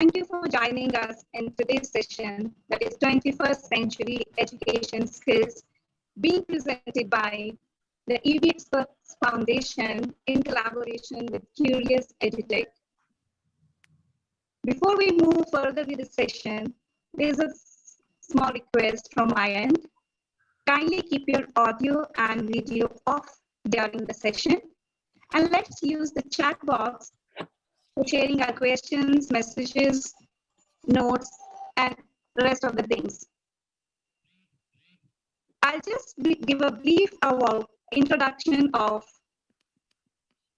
Thank you for joining us in today's session, that is 21st Century Education Skills, being presented by the EB Experts Foundation in collaboration with Curious EduTech. Before we move further with the session, there's a small request from my end. Kindly keep your audio and video off during the session, and let's use the chat box for sharing our questions, messages, notes, and the rest of the things. I'll just give a brief introduction of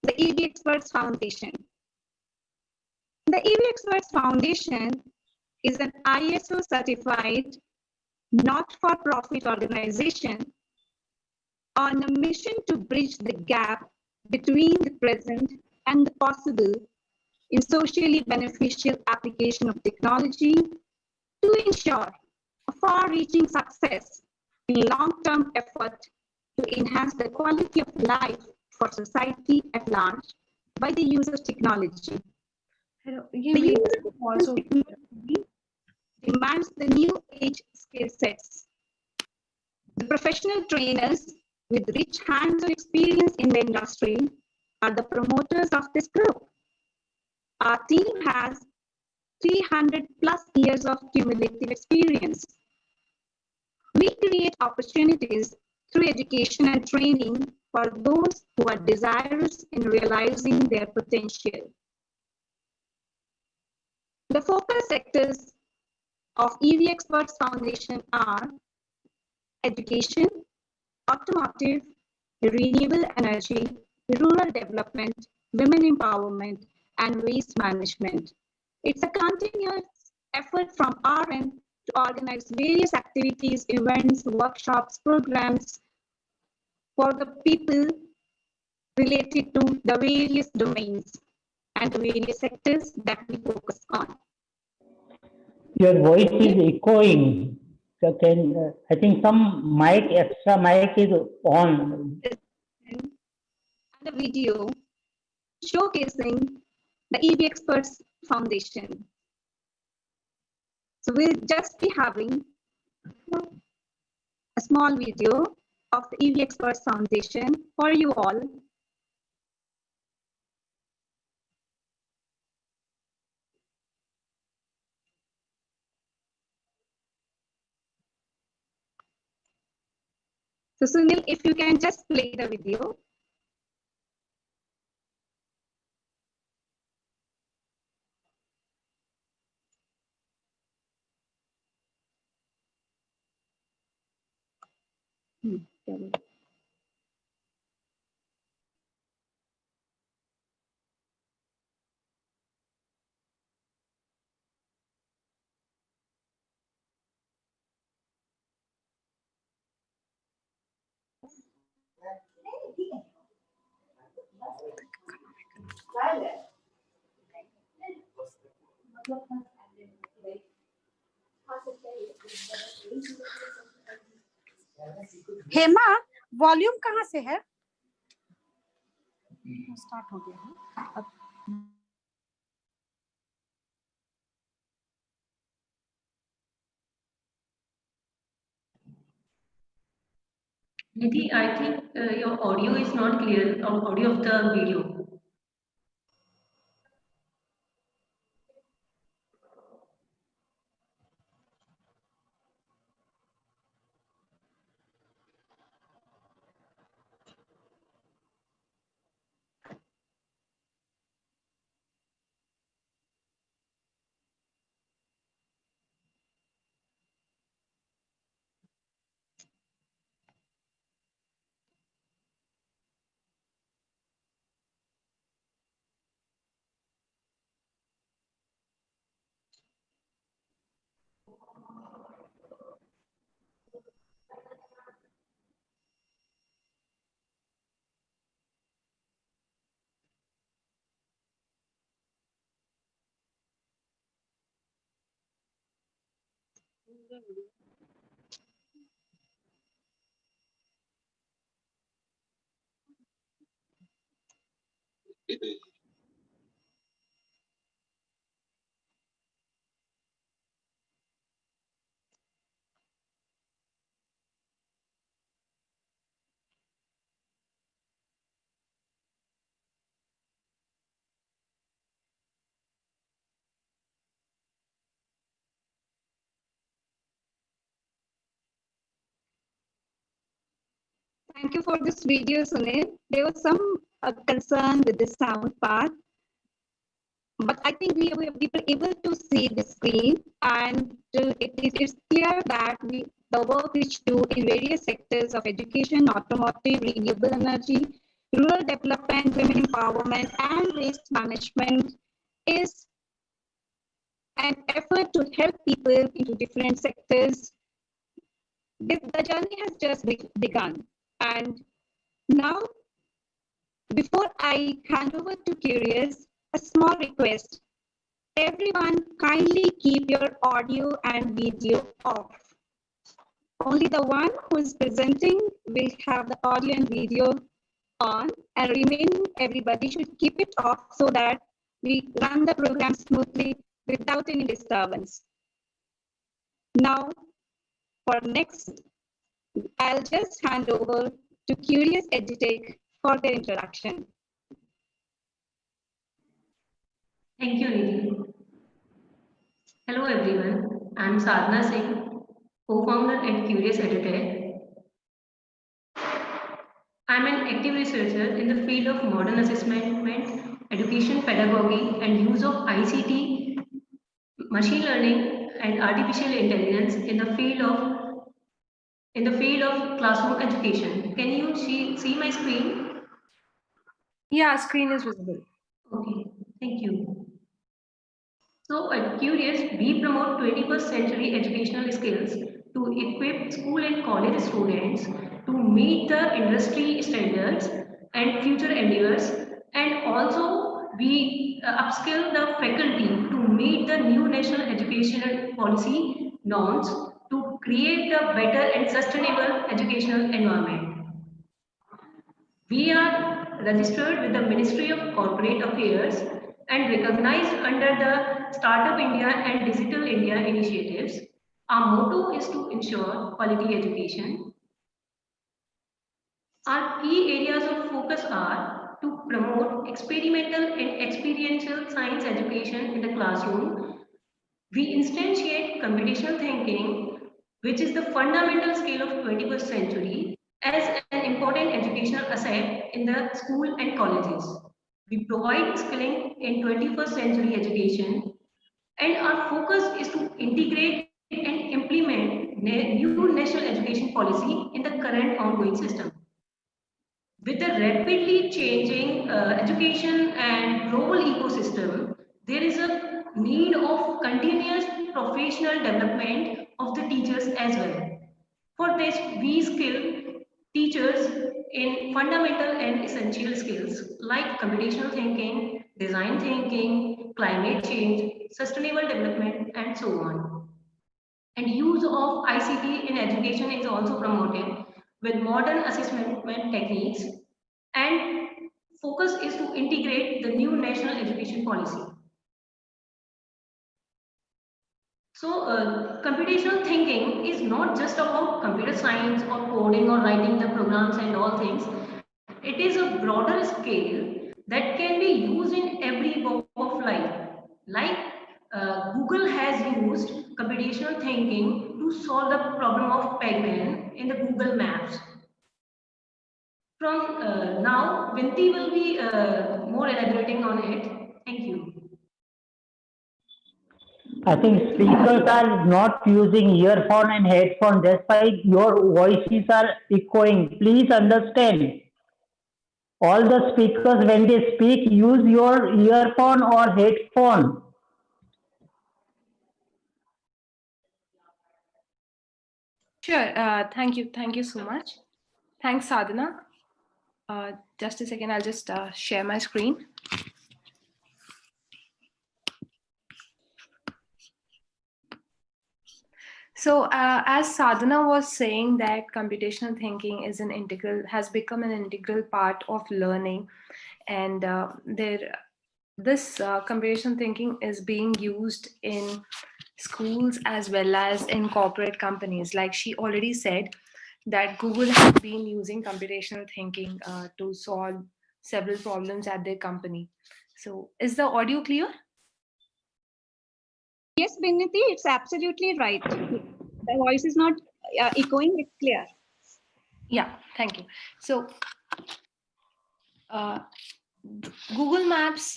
the EB Experts Foundation. The EB Experts Foundation is an ISO certified not-for-profit organization on a mission to bridge the gap between the present and the possible in socially beneficial application of technology to ensure a far-reaching success in long-term effort to enhance the quality of life for society at large by the use of technology. The use of technology demands the new age skill sets. The professional trainers with rich hands-on experience in the industry are the promoters of this group. Our team has 300 plus years of cumulative experience. We create opportunities through education and training for those who are desirous in realizing their potential. The focus sectors of EB Experts Foundation are education, automotive, renewable energy, rural development, women empowerment, and waste management. It's a continuous effort from our end to organize various activities, events, workshops, programs for the people related to the various domains and the various sectors that we focus on. Your voice is echoing. So I think some extra mic is on. And the video showcasing the EB Experts Foundation. So we'll just be having a small video of the EB Experts Foundation for you all. So Sunil, if you can just play the video. Hema volume कहाँ से है? Start हो गया है अब। Nidhi, I think your audio is not clear, or audio of the video. Thank you for this video, Sunil. There was some concern with the sound part, but I think we were able to see the screen, and it is clear that the work which do in various sectors of education, automotive, renewable energy, rural development, women empowerment, and waste management is an effort to help people into different sectors. The journey has just begun. And now, before I hand over to Curious, a small request. Everyone, kindly keep your audio and video off. Only the one who is presenting will have the audio and video on, and remaining everybody should keep it off so that we run the program smoothly without any disturbance. Now, for next, I'll just hand over to Curious EduTech for their introduction. Thank you, Nidhi. Hello, everyone. I'm Sadhana Singh, co-founder at Curious EduTech. I'm an active researcher in the field of modern assessment, education pedagogy, and use of ICT, machine learning, and artificial intelligence in the field of classroom education. Can you see my screen? Yeah, screen is visible. Okay, thank you. So at Curious, we promote 21st century educational skills to equip school and college students to meet the industry standards and future endeavors, and also we upskill the faculty to meet the new national educational policy norms to create a better and sustainable educational environment. We are registered with the Ministry of Corporate Affairs and recognized under the Startup India and Digital India initiatives. Our motto is to ensure quality education. Our key areas of focus are to promote experimental and experiential science education in the classroom. We instantiate computational thinking, which is the fundamental skill of 21st century, as an important educational asset in the school and colleges. We provide skilling in 21st century education, and our focus is to integrate and implement new national education policy in the current ongoing system. With the rapidly changing education and global ecosystem, there is a need of continuous professional development of the teachers as well. For this, we skill teachers in fundamental and essential skills like computational thinking, design thinking, climate change, sustainable development, and so on. And use of ICT in education is also promoted with modern assessment techniques, and focus is to integrate the new national education policy. So, computational thinking is not just about computer science or coding or writing the programs and all things. It is a broader scale that can be used in every walk of life. Like Google has used computational thinking to solve the problem of penguin in the Google Maps. From now, Vinti will be more elaborating on it. Thank you. I think speakers are not using earphone and headphone. That's why your voices are echoing. Please understand. All the speakers, when they speak, use your earphone or headphone. Sure. Thank you so much. Thanks, Sadhana. Just a second, I'll just share my screen. So as Sadhana was saying that computational thinking is has become an integral part of learning, and this computational thinking is being used in schools as well as in corporate companies. Like she already said that Google has been using computational thinking to solve several problems at their company. So is the audio clear? Yes, Binnati, it's absolutely right. The voice is not echoing, it's clear. Yeah, thank you. So Google Maps,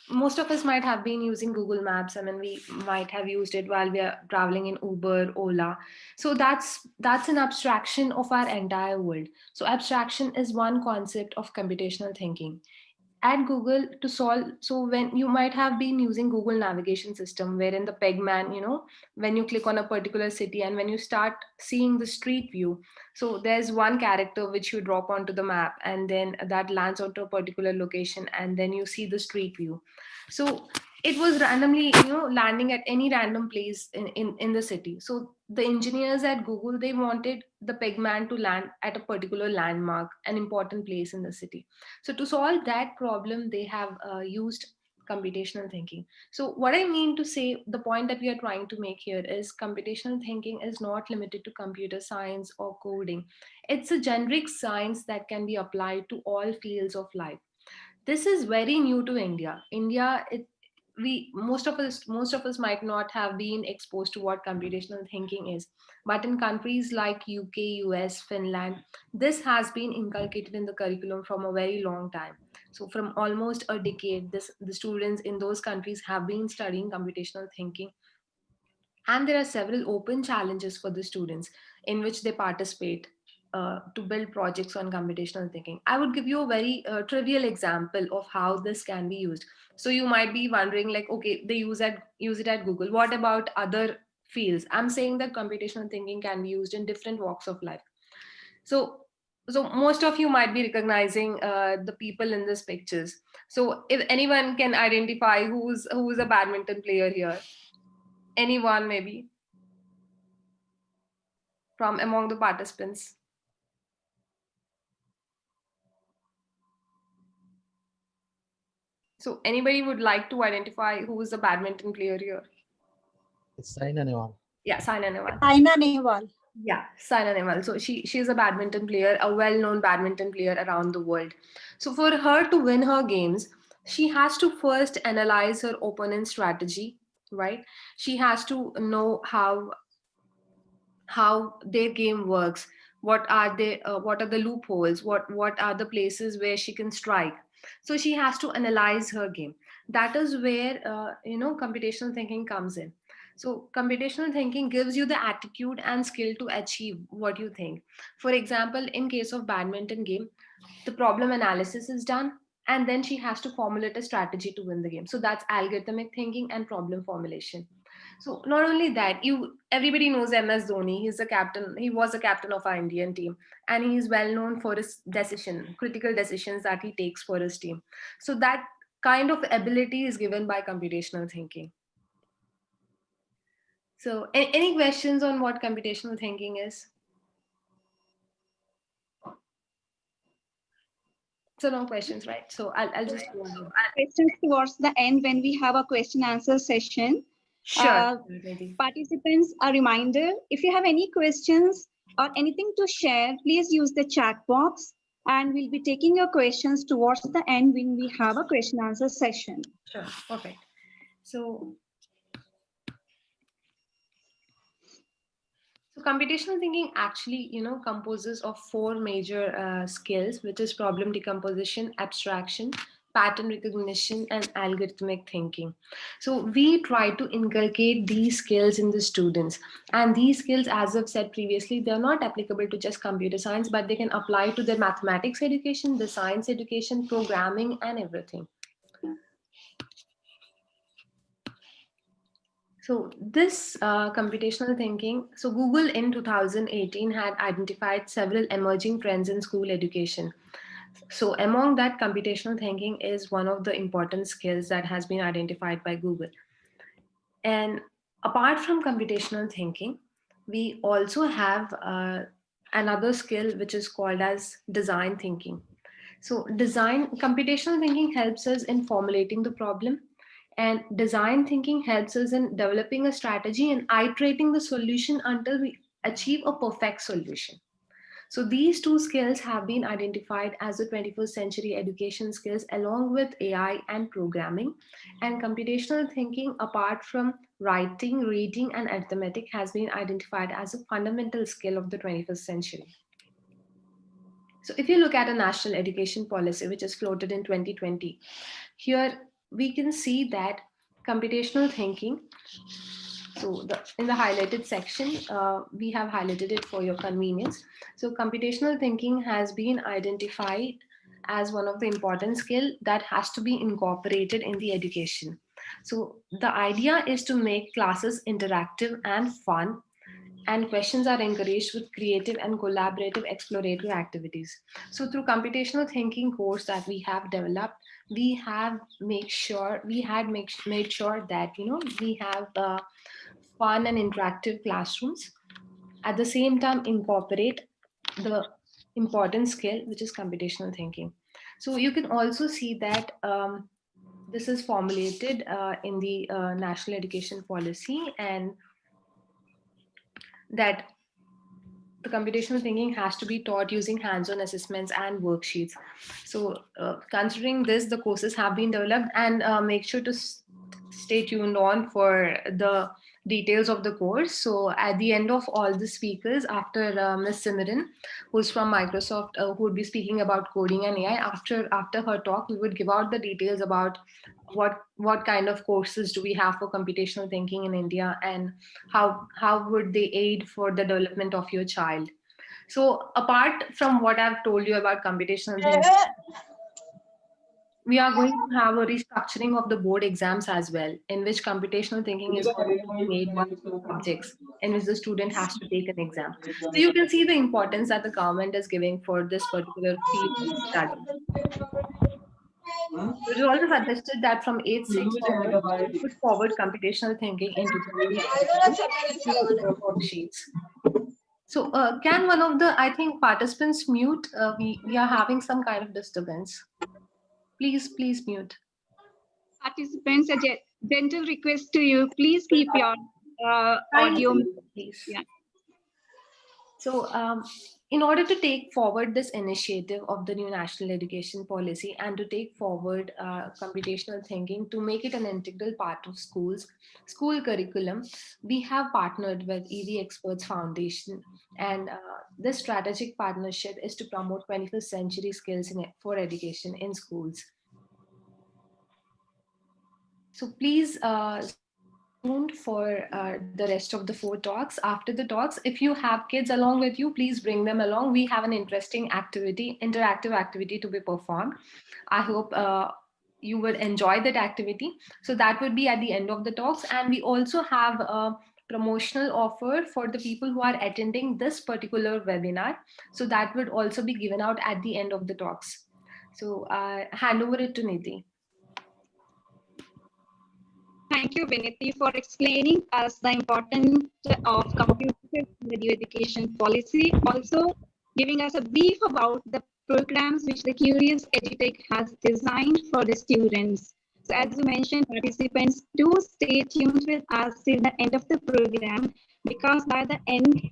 most of us might have been using Google Maps. I mean, we might have used it while we are traveling in Uber, Ola. So that's an abstraction of our entire world. So abstraction is one concept of computational thinking. At Google to solve, so when you might have been using Google navigation system, wherein the pegman, when you click on a particular city and when you start seeing the street view, so there's one character which you drop onto the map and then that lands onto a particular location and then you see the street view. So it was randomly, landing at any random place in the city. So the engineers at Google, they wanted the pegman to land at a particular landmark, an important place in the city. So to solve that problem, they have used computational thinking. So what I mean to say, the point that we are trying to make here is computational thinking is not limited to computer science or coding. It's a generic science that can be applied to all fields of life. This is very new to India. We most of us might not have been exposed to what computational thinking is, but in countries like UK, US, Finland, this has been inculcated in the curriculum from a very long time. So from almost a decade, the students in those countries have been studying computational thinking, and there are several open challenges for the students in which they participate to build projects on computational thinking. I would give you a very trivial example of how this can be used. So you might be wondering, like, okay, they use it at Google. What about other fields? I'm saying that computational thinking can be used in different walks of life. So, so most of you might be recognizing the people in these pictures. So if anyone can identify who's a badminton player here, anyone maybe from among the participants. So anybody would like to identify who is the badminton player here? It's Saina Nehwal. Yeah, Saina Nehwal. Saina Nehwal. Yeah, Saina Nehwal. So she's a badminton player, a well-known badminton player around the world. So for her to win her games, she has to first analyze her opponent's strategy, right? She has to know how their game works. What are the loopholes? What are the places where she can strike? So she has to analyze her game. That is where computational thinking comes in. So computational thinking gives you the attitude and skill to achieve what you think. For example, in case of badminton game, the problem analysis is done, and then she has to formulate a strategy to win the game. So that's algorithmic thinking and problem formulation. So not only that, everybody knows MS Dhoni. He's a captain. He was a captain of our Indian team, and he is well known for his critical decisions that he takes for his team. So that kind of ability is given by computational thinking. So any questions on what computational thinking is? So no questions, right? So I'll just go ahead. Questions towards the end when we have a question answer session. Sure. Participants, a reminder, if you have any questions or anything to share, please use the chat box and we'll be taking your questions towards the end when we have a question answer session. Sure, perfect. So computational thinking actually, composes of four major skills, which is problem decomposition, abstraction, pattern recognition, and algorithmic thinking. So we try to inculcate these skills in the students. And these skills, as I've said previously, they're not applicable to just computer science, but they can apply to their mathematics education, the science education, programming, and everything. So this computational thinking, so Google in 2018 had identified several emerging trends in school education. So among that, computational thinking is one of the important skills that has been identified by Google. And apart from computational thinking, we also have another skill which is called as design thinking. So computational thinking helps us in formulating the problem, and design thinking helps us in developing a strategy and iterating the solution until we achieve a perfect solution. So these two skills have been identified as the 21st century education skills along with AI and programming. And computational thinking, apart from writing, reading, and arithmetic, has been identified as a fundamental skill of the 21st century. So if you look at a national education policy, which is floated in 2020, here we can see that computational thinking, so in the highlighted section, we have highlighted it for your convenience. So computational thinking has been identified as one of the important skills that has to be incorporated in the education. So the idea is to make classes interactive and fun, and questions are encouraged with creative and collaborative exploratory activities. So through computational thinking course that we have developed, we have made sure that we have fun and interactive classrooms, at the same time incorporate the important skill, which is computational thinking. So you can also see that this is formulated in the national education policy, and that the computational thinking has to be taught using hands-on assessments and worksheets. So considering this, the courses have been developed, and make sure to stay tuned on for the details of the course. So at the end of all the speakers, after Ms. Simran, who's from Microsoft, who would be speaking about coding and AI, after her talk, we would give out the details about what kind of courses do we have for computational thinking in India, and how would they aid for the development of your child. So apart from what I've told you about computational thinking, we are going to have a restructuring of the board exams as well, in which computational thinking is going to be made one of the subjects in which the student has to take an exam. So you can see the importance that the government is giving for this particular field of study. It is also suggested that from 8/6 onwards, we put forward computational thinking into the worksheets. So can one of the, I think, participants mute? We are having some kind of disturbance. Please mute. Participants, a gentle request to you, please keep your audio. Please. Yeah. So in order to take forward this initiative of the new national education policy, and to take forward computational thinking to make it an integral part of school curriculum, we have partnered with EV Experts Foundation, and this strategic partnership is to promote 21st century skills for education in schools. So please tuned for the rest of the 4 talks. After the talks, if you have kids along with you, please bring them along. We have an interesting interactive activity to be performed. I hope you would enjoy that activity. So that would be at the end of the talks. And we also have a promotional offer for the people who are attending this particular webinar. So that would also be given out at the end of the talks. So hand over it to Nidhi. Thank you, Viniti, for explaining us the importance of computational education policy, also giving us a brief about the programs which the Curious EduTech has designed for the students. So as you mentioned, participants, do stay tuned with us till the end of the program, because by the end,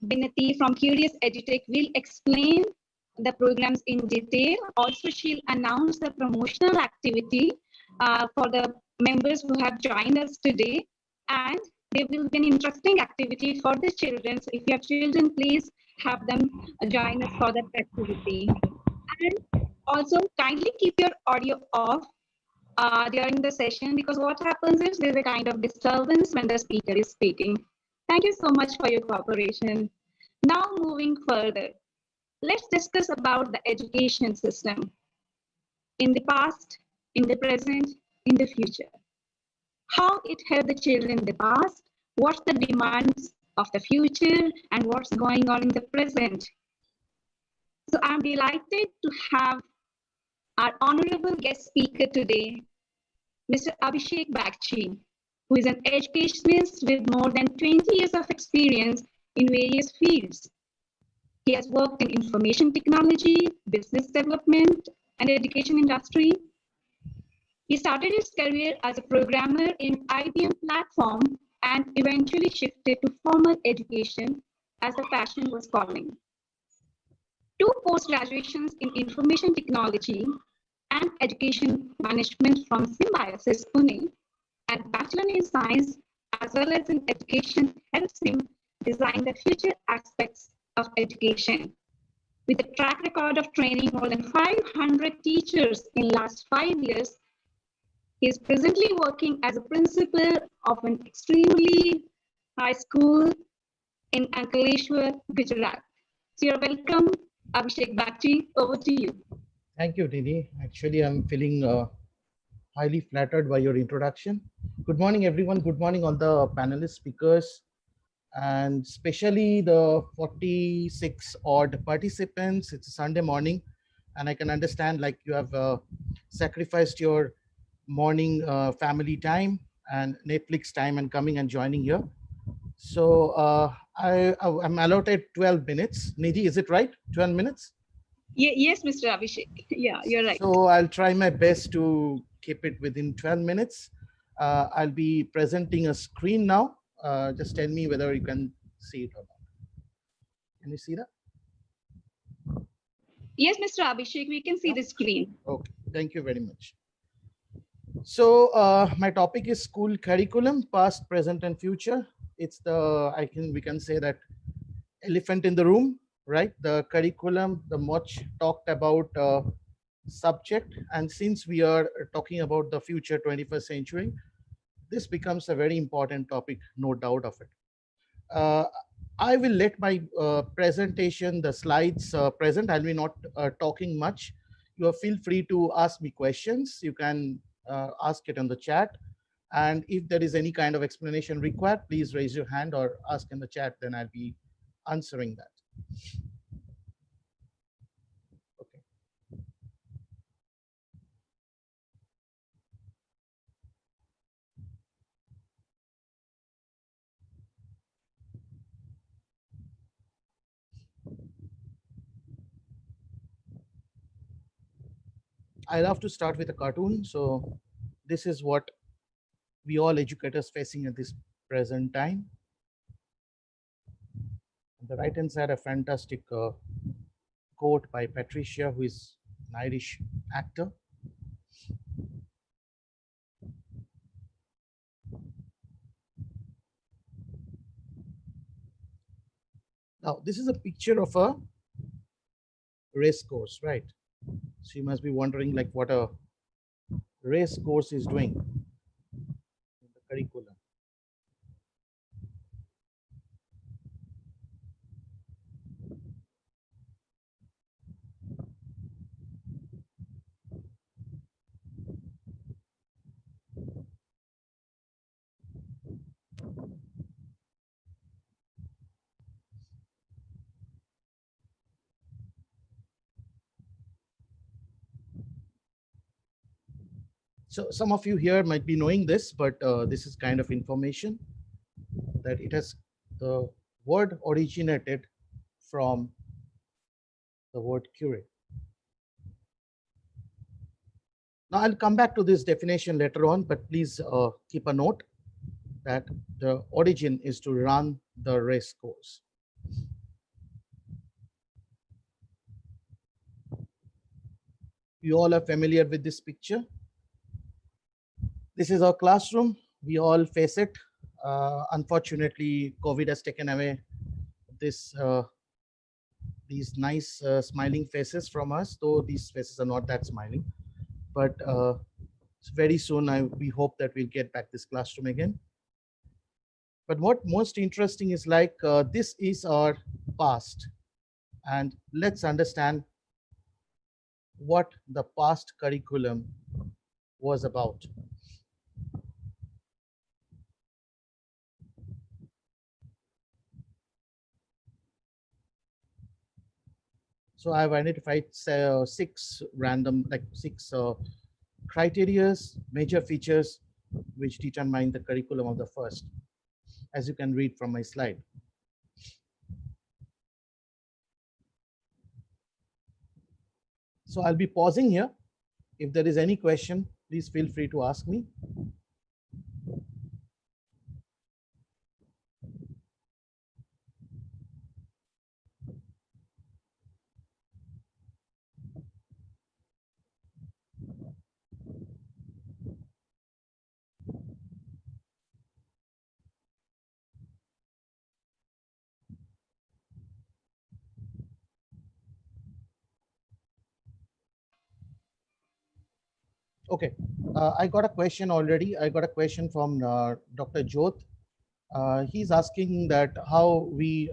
Viniti from Curious EduTech will explain the programs in detail. Also, she'll announce the promotional activity for the members who have joined us today, and there will be an interesting activity for the children. So if you have children, please have them join us for that activity. And also kindly keep your audio off during the session, because what happens is there's a kind of disturbance when the speaker is speaking. Thank you so much for your cooperation. Now moving further, let's discuss about the education system in the past, in the present, in the future. How it helped the children in the past, what's the demands of the future, and what's going on in the present. So I'm delighted to have our honorable guest speaker today, Mr. Abhishek Bakshi, who is an educationist with more than 20 years of experience in various fields. He has worked in information technology, business development, and education industry. He started his career as a programmer in IBM platform and eventually shifted to formal education as the passion was calling. 2 post-graduations in information technology and education management from Symbiosis Pune, and Bachelor in Science as well as in education helps him design the future aspects of education. With a track record of training more than 500 teachers in last 5 years, he is presently working as a principal of an extremely high school in Ankleshwar, Gujarat. So you're welcome, Abhishek Bakshi. Over to you. Thank you, Didi. Actually, I'm feeling highly flattered by your introduction. Good morning, everyone. Good morning, all the panelist speakers, and especially the 46 odd participants. It's a Sunday morning, and I can understand like you have sacrificed your morning family time and Netflix time and coming and joining here. So I'm allotted 12 minutes. Nidhi, is it right? 12 minutes? Yes, Mr. Abhishek. Yeah, you're right. So I'll try my best to keep it within 12 minutes. I'll be presenting a screen now. Just tell me whether you can see it or not. Can you see that? Yes, Mr. Abhishek, we can see the screen. Okay, thank you very much. So my topic is school curriculum, past, present, and future. It's we can say that elephant in the room, right? The curriculum, the much talked about subject. And since we are talking about the future 21st century, this becomes a very important topic, no doubt of it. I will let my presentation, the slides present. I'll be not talking much. You feel free to ask me questions. You can ask it in the chat. And if there is any kind of explanation required, please raise your hand or ask in the chat, then I'll be answering that. Okay. I love to start with a cartoon. So this is what we all educators facing at this present time. On the right hand side, a fantastic quote by Patricia, who is an Irish actor. Now, this is a picture of a race course, right? So you must be wondering like what a race course is doing in the curriculum. So some of you here might be knowing this, but this is kind of information that the word originated from the word curate. Now I'll come back to this definition later on, but please keep a note that the origin is to run the race course. You all are familiar with this picture. This is our classroom. We all face it. Unfortunately, COVID has taken away these nice smiling faces from us, though these faces are not that smiling. But very soon, we hope that we'll get back this classroom again. But what most interesting is like, this is our past. And let's understand what the past curriculum was about. So I've identified six criteria, major features, which determine the curriculum of the first, as you can read from my slide. So I'll be pausing here. If there is any question, please feel free to ask me. Okay, I got a question already. I got a question from Dr. Jyot. He's asking that how we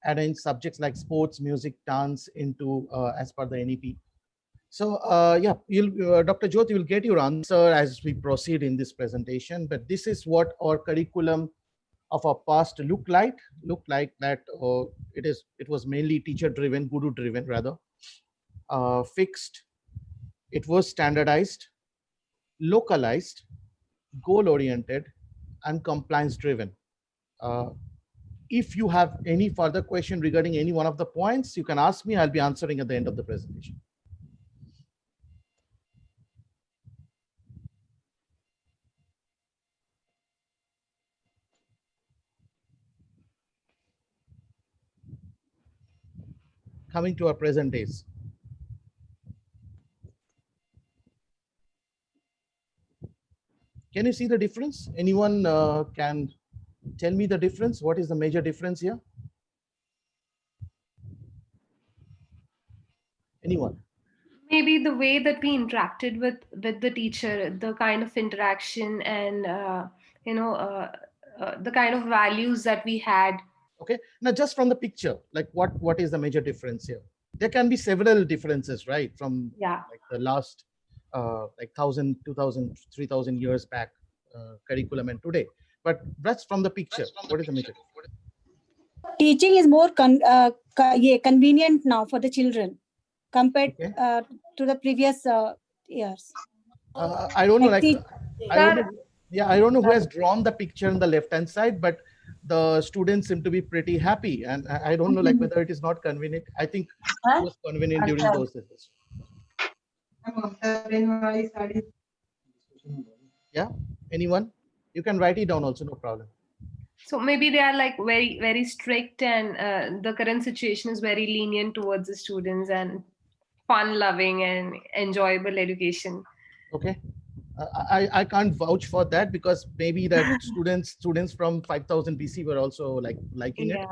arrange subjects like sports, music, dance into as per the NEP. So yeah, Dr. Jyot, you'll get your answer as we proceed in this presentation. But this is what our curriculum of our past looked like. That it was mainly teacher driven, guru driven rather, fixed. It was standardized, localized, goal oriented, and compliance driven. If you have any further question regarding any one of the points, you can ask me. I'll be answering at the end of the presentation. Coming to our present days. Can you see the difference? Anyone can tell me the difference? What is the major difference here? Anyone? Maybe the way that we interacted with the teacher, the kind of interaction, and the kind of values that we had. Okay, now just from the picture, like what is the major difference here? There can be several differences, right? From like the last like 1,000, 2,000, 3,000 years back curriculum and today. But that's from the picture. What is the major difference? Teaching is more convenient now for the children compared to the previous years. I don't know, I don't know who has drawn the picture on the left-hand side, but the students seem to be pretty happy, and I don't know like whether it is not convenient. I think it was convenient during those days. Yeah, anyone? You can write it down also, no problem. So maybe they are like very, very strict, and the current situation is very lenient towards the students and fun-loving and enjoyable education. Okay. I can't vouch for that because maybe that students from 5,000 BC were also liking it.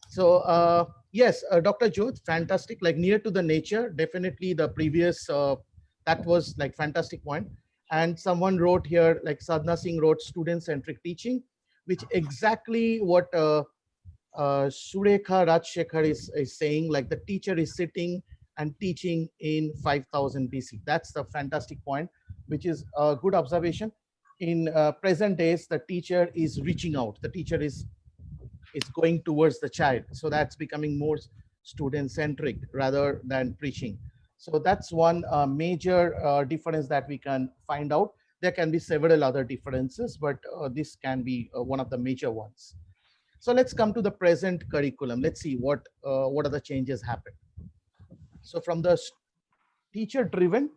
So yes, Dr. Jyot, fantastic, like near to the nature, definitely the previous, that was like fantastic point. And someone wrote here, like Sadhna Singh wrote student-centric teaching, which exactly what Surekha Rajshekhar is saying, like the teacher is sitting and teaching in 5,000 BC. That's the fantastic point, which is a good observation. In present days, the teacher is reaching out. The teacher is going towards the child. So that's becoming more student-centric rather than preaching. So that's one major difference that we can find out. There can be several other differences, but this can be one of the major ones. So let's come to the present curriculum. Let's see what are the changes happened. So from the teacher-driven,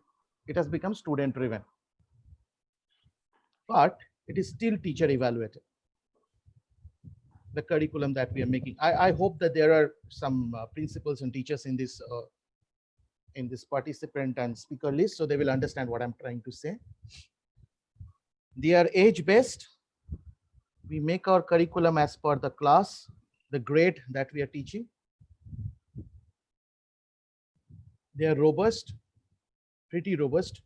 it has become student-driven, but it is still teacher-evaluated. The curriculum that we are making. I hope that there are some principals and teachers in this participant and speaker list, so they will understand what I'm trying to say. They are age-based. We make our curriculum as per the class, the grade that we are teaching. They are robust, pretty robust.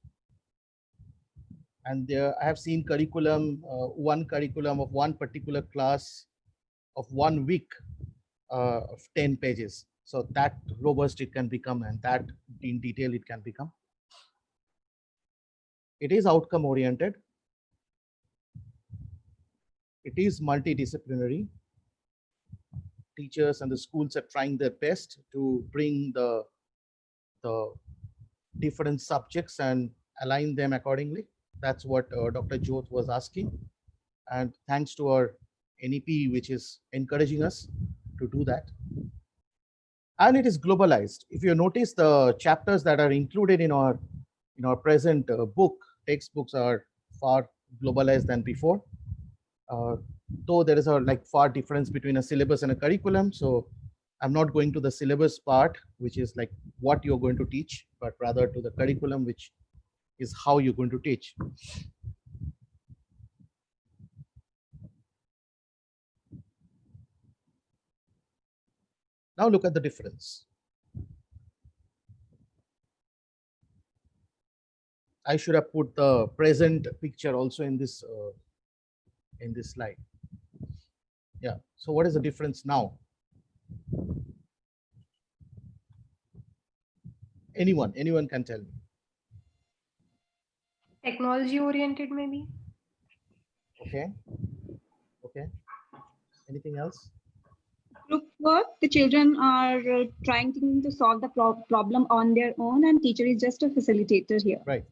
And I have seen curriculum, one curriculum of one particular class of 1 week of 10 pages. So that robust it can become, and that in detail it can become. It is outcome oriented. It is multidisciplinary. Teachers and the schools are trying their best to bring the different subjects and align them accordingly. That's what Dr. Jyot was asking. And thanks to our NEP, which is encouraging us to do that. And it is globalized. If you notice, the chapters that are included in our present book, textbooks are far globalized than before. Though there is a far difference between a syllabus and a curriculum. So I'm not going to the syllabus part, which is like what you're going to teach, but rather to the curriculum, which is how you're going to teach. Now look at the difference. I should have put the present picture also in this slide. Yeah. So what is the difference now? Anyone can tell me. Technology oriented, maybe. Okay. Okay. Anything else? Group work, the children are trying to solve the problem on their own, and teacher is just a facilitator here. Right.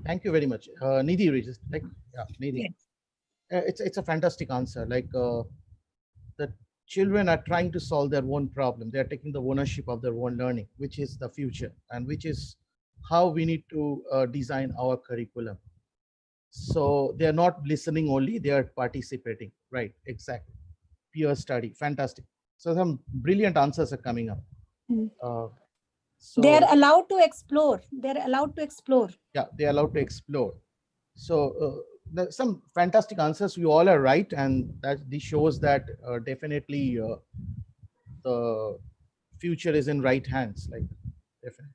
Thank you very much. Nidhi, like, yeah, Nidhi. Yes. It's a fantastic answer. Like the children are trying to solve their own problem. They are taking the ownership of their own learning, which is the future, and which is how we need to design our curriculum. So they are not listening only, they are participating. Right, exactly. Peer study, fantastic. So some brilliant answers are coming up. So they're allowed to explore. They're allowed to explore. Yeah, they're allowed to explore. So some fantastic answers. You all are right, and that this shows that definitely the future is in right hands. Like definitely.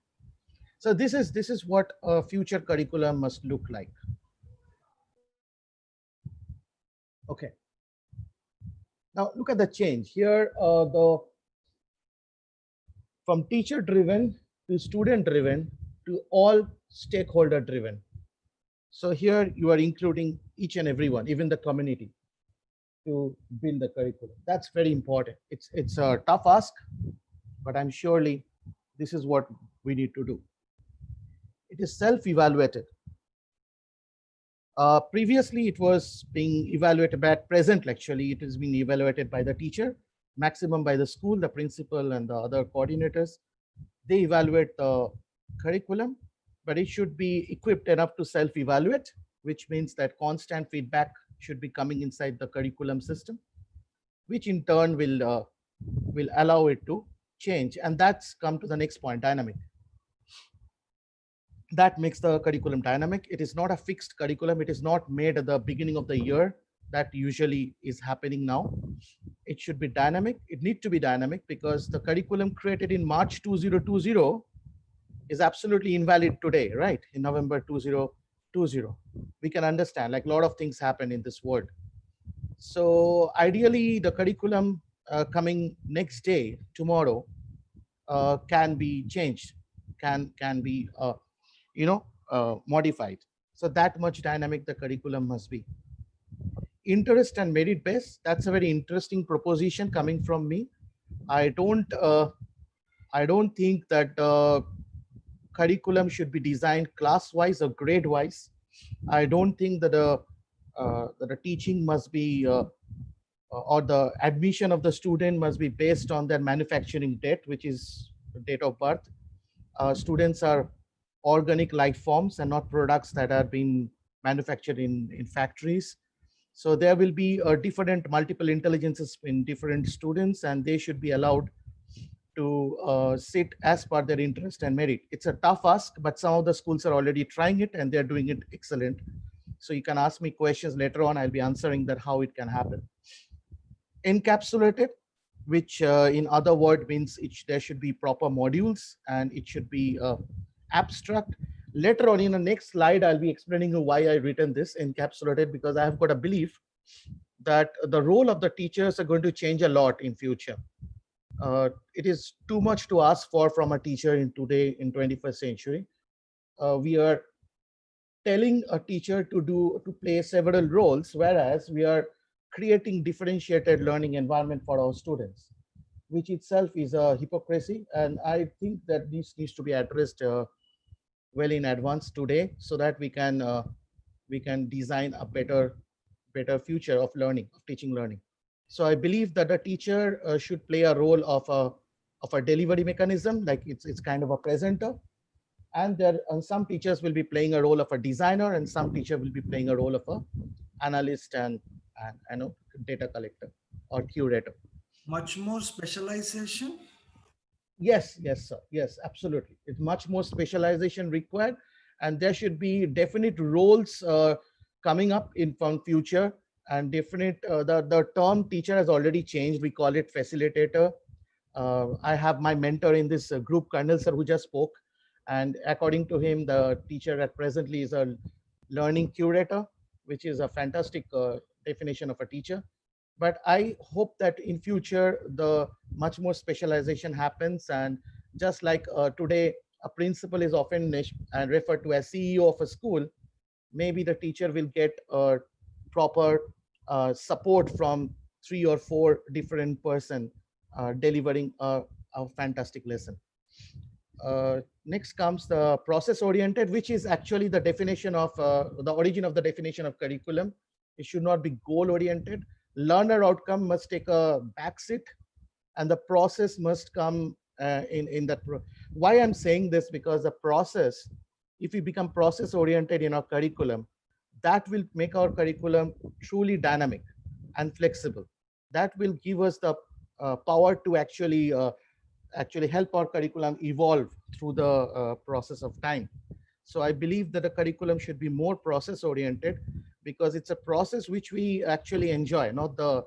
So this is what a future curriculum must look like. Okay. Now look at the change here. From teacher driven to student driven to all stakeholder driven. So here you are including each and everyone, even the community, to build the curriculum. That's very important. It's a tough ask, but I'm surely this is what we need to do. It is self-evaluated. Previously, it was being evaluated, but at present, actually, it is being evaluated by the teacher, maximum by the school, the principal, and the other coordinators. They evaluate the curriculum, but it should be equipped enough to self-evaluate, which means that constant feedback should be coming inside the curriculum system, which in turn will allow it to change. And that's come to the next point, dynamic. That makes the curriculum dynamic. It is not a fixed curriculum. It is not made at the beginning of the year. That usually is happening now. It should be dynamic. It needs to be dynamic because the curriculum created in March 2020 is absolutely invalid today, right? In November 2020. We can understand like a lot of things happen in this world. So ideally the curriculum coming next day, tomorrow, can be changed, can be modified. So that much dynamic the curriculum must be. Interest and merit based, that's a very interesting proposition coming from me. I don't think that curriculum should be designed class wise or grade wise. I don't think that the teaching must be or the admission of the student must be based on their manufacturing date, which is the date of birth. Students are organic life forms and not products that are being manufactured in factories. So there will be different multiple intelligences in different students, and they should be allowed to sit as per their interest and merit. It's a tough ask, but some of the schools are already trying it and they're doing it excellent. So you can ask me questions later on. I'll be answering that how it can happen. Encapsulated, which in other word means there should be proper modules and it should be abstract. Later on in the next slide, I'll be explaining you why I written this encapsulated, because I have got a belief that the role of the teachers are going to change a lot in future. It is too much to ask for from a teacher in 21st century. We are telling a teacher to play several roles, whereas we are creating differentiated learning environment for our students, which itself is a hypocrisy. And I think that this needs to be addressed well in advance today, so that we can design a better future of learning, of teaching learning. So I believe that the teacher should play a role of a delivery mechanism, like it's kind of a presenter. And some teachers will be playing a role of a designer, and some teacher will be playing a role of a analyst and data collector or curator. Much more specialization? Yes, sir. Yes, absolutely. It's much more specialization required, and there should be definite roles coming up from future. And definite the term teacher has already changed. We call it facilitator. I have my mentor in this group, Colonel sir, who just spoke, And according to him, the teacher at presently is a learning curator, which is a fantastic definition of a teacher. But I hope that in future, the much more specialization happens. And just like today, a principal is often referred to as CEO of a school, maybe the teacher will get proper support from 3 or 4 different person delivering a fantastic lesson. Next comes the process oriented, which is actually the definition of the origin of the definition of curriculum. It should not be goal oriented. Learner outcome must take a backseat, and the process must come in that. Why I'm saying this, because the process, if we become process oriented in our curriculum, that will make our curriculum truly dynamic and flexible. That will give us the power to actually help our curriculum evolve through the process of time. So I believe that the curriculum should be more process oriented, because it's a process which we actually enjoy, not the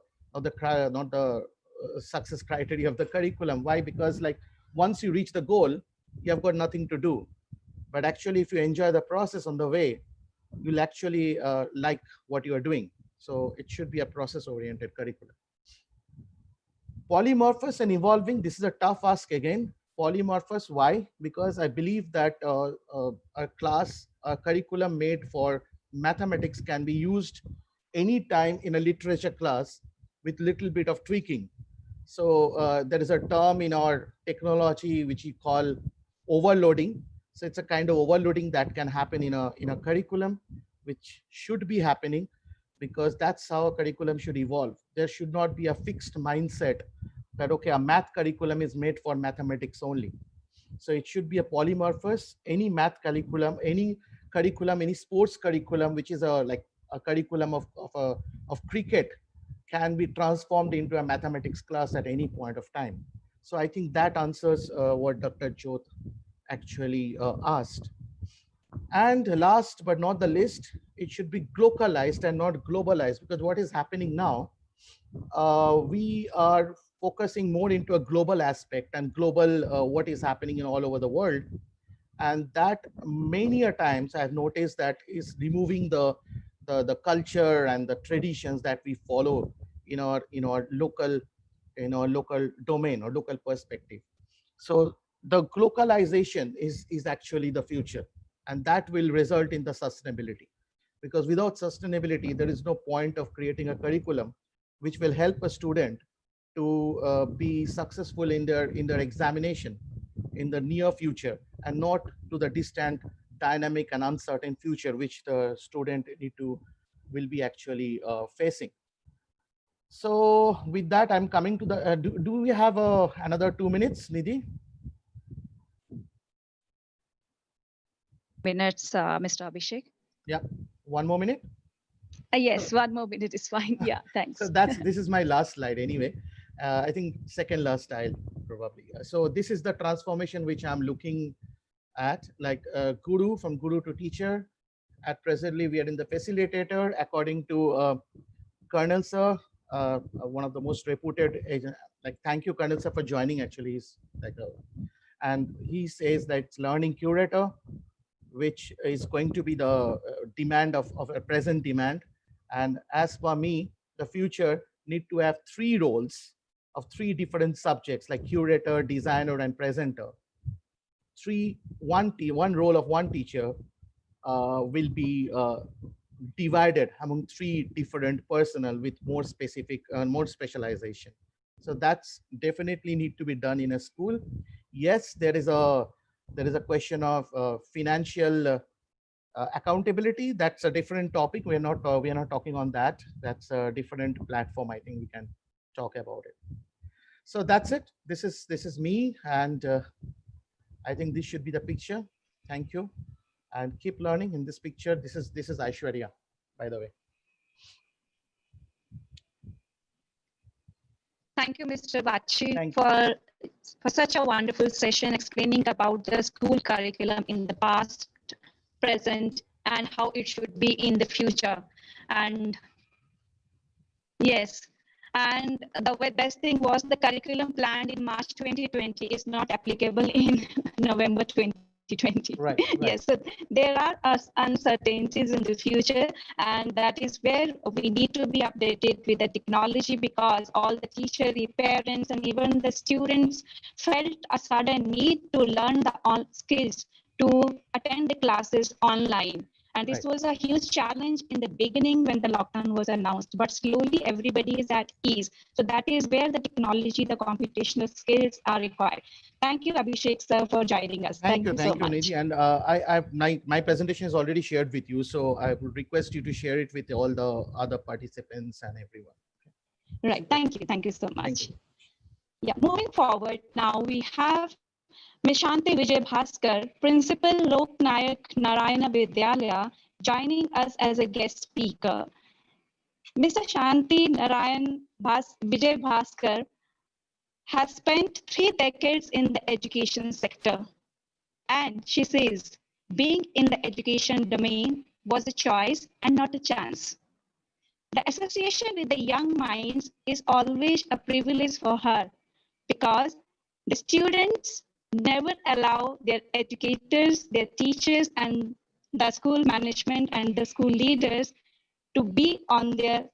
success criteria of the curriculum. Why? Because like once you reach the goal, you have got nothing to do. But actually, if you enjoy the process on the way, you'll actually like what you are doing. So it should be a process oriented curriculum. Polymorphous and evolving, this is a tough ask again. Polymorphous, why? Because I believe that a curriculum made for mathematics can be used anytime in a literature class with little bit of tweaking. So there is a term in our technology which we call overloading. So it's a kind of overloading that can happen in a curriculum, which should be happening, because that's how a curriculum should evolve. There should not be a fixed mindset that, okay, a math curriculum is made for mathematics only. So it should be a polymorphous. Any math curriculum, any sports curriculum, which is like a curriculum of cricket, can be transformed into a mathematics class at any point of time. So I think that answers what Dr. Jyoth actually asked. And last but not the least, it should be localized and not globalized, because what is happening now, we are focusing more into a global aspect and global what is happening in all over the world. And that many a times I've noticed that is removing the culture and the traditions that we follow in our local domain or local perspective. So the localization is actually the future, and that will result in the sustainability, because without sustainability there is no point of creating a curriculum which will help a student to be successful in their examination in the near future, and not to the distant, dynamic and uncertain future which the student will be actually facing. So with that, I'm coming to the do we have another 2 minutes, Nidhi? Minutes, Mr. Abhishek. Yeah, 1 more minute. Yes, 1 more minute is fine. Yeah, thanks. So this is my last slide anyway. I think second last slide probably. So this is the transformation which I'm looking at, like from guru to teacher. At presently, we are in the facilitator, according to Colonel Sir, one of the most reputed agent. Like, thank you, Colonel Sir, for joining. Actually, he's like and he says that it's learning curator, which is going to be the demand of a present demand. And as for me, the future need to have 3 roles of 3 different subjects, like curator, designer, and presenter. One role of one teacher will be divided among 3 different personnel with more specific more specialization. So that's definitely need to be done in a school. Yes, there is a question of financial accountability. That's a different topic. We are not talking on that. That's a different platform. I think we can talk about it. So that's it. This is me, and I think this should be the picture. Thank you, and keep learning. In this picture, this is Aishwarya, by the way. Thank you, Mr. Bakshi, for such a wonderful session explaining about the school curriculum in the past, present, and how it should be in the future. And yes, and the best thing was the curriculum planned in March 2020 is not applicable in November 2020. 2020. Right. Yes, so there are uncertainties in the future, and that is where we need to be updated with the technology, because all the teachers, the parents, and even the students felt a sudden need to learn the skills to attend the classes online. And this was a huge challenge in the beginning when the lockdown was announced, but slowly everybody is at ease. So that is where the technology, the computational skills are required. Thank you, Abhishek sir, for joining us. Thank you so much. Nidhi. And my presentation is already shared with you, so I would request you to share it with all the other participants and everyone. Right. Thank you so much. Yeah, moving forward, now we have Ms. Shanti Vijay Bhaskar, Principal Lok Nayak Narayana Vidyalaya, joining us as a guest speaker. Mr. Shanti Narayan Vijay Bhaskar has spent 3 decades in the education sector. And she says, being in the education domain was a choice and not a chance. The association with the young minds is always a privilege for her, because the students never allow their educators, their teachers, and the school management and the school leaders to be on their,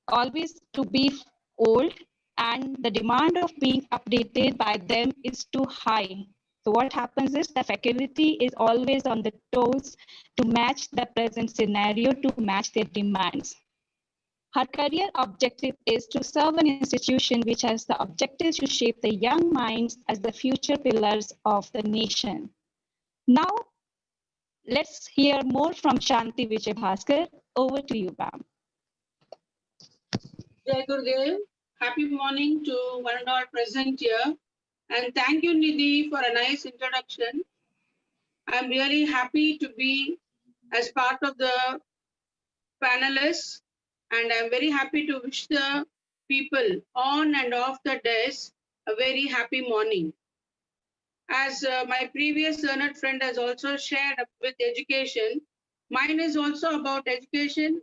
always to be old, and the demand of being updated by them is too high. So what happens is the faculty is always on the toes to match the present scenario, to match their demands. Her career objective is to serve an institution which has the objective to shape the young minds as the future pillars of the nation. Now, let's hear more from Shanti Vijay Bhaskar. Over to you, ma'am. Jai Gurudev. Happy morning to one and all present here. And thank you, Nidhi, for a nice introduction. I'm really happy to be as part of the panelists, and I'm very happy to wish the people on and off the desk a very happy morning. As my previous learned friend has also shared with education, mine is also about education,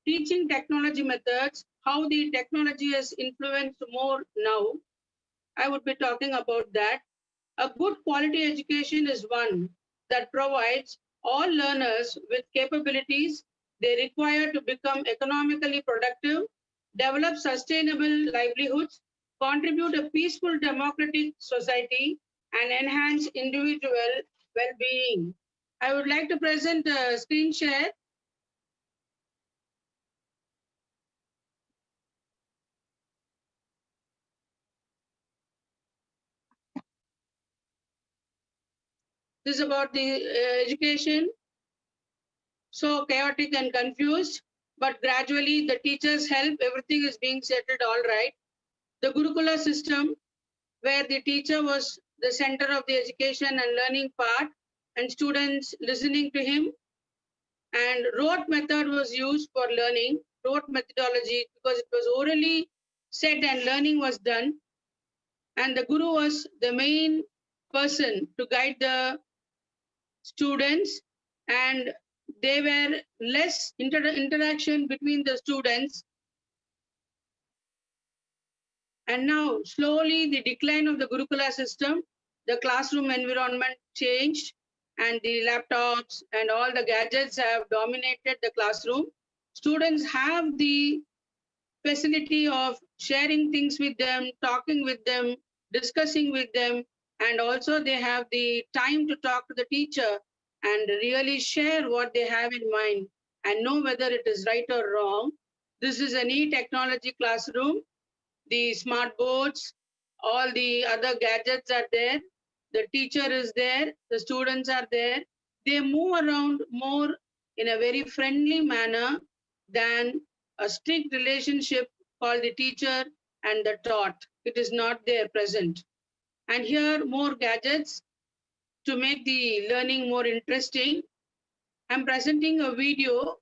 teaching technology methods, how the technology has influenced more now. I would be talking about that. A good quality education is one that provides all learners with capabilities they require to become economically productive, develop sustainable livelihoods, contribute a peaceful democratic society, and enhance individual well-being. I would like to present a screen share. This is about the education. So chaotic and confused, but gradually the teachers help, everything is being settled all right. The Gurukula system, where the teacher was the center of the education and learning part, and students listening to him, and rote method was used for learning, rote methodology, because it was orally said and learning was done, and the Guru was the main person to guide the students, and there were less interaction between the students. And now slowly the decline of the Gurukula system, the classroom environment changed, and the laptops and all the gadgets have dominated the classroom. Students have the facility of sharing things with them, talking with them, discussing with them, and also they have the time to talk to the teacher and really share what they have in mind and know whether it is right or wrong. This is an e-technology classroom. The smart boards, all the other gadgets are there. The teacher is there, the students are there. They move around more in a very friendly manner than a strict relationship called the teacher and the taught. It is not there present. And here more gadgets to make the learning more interesting. I'm presenting a video.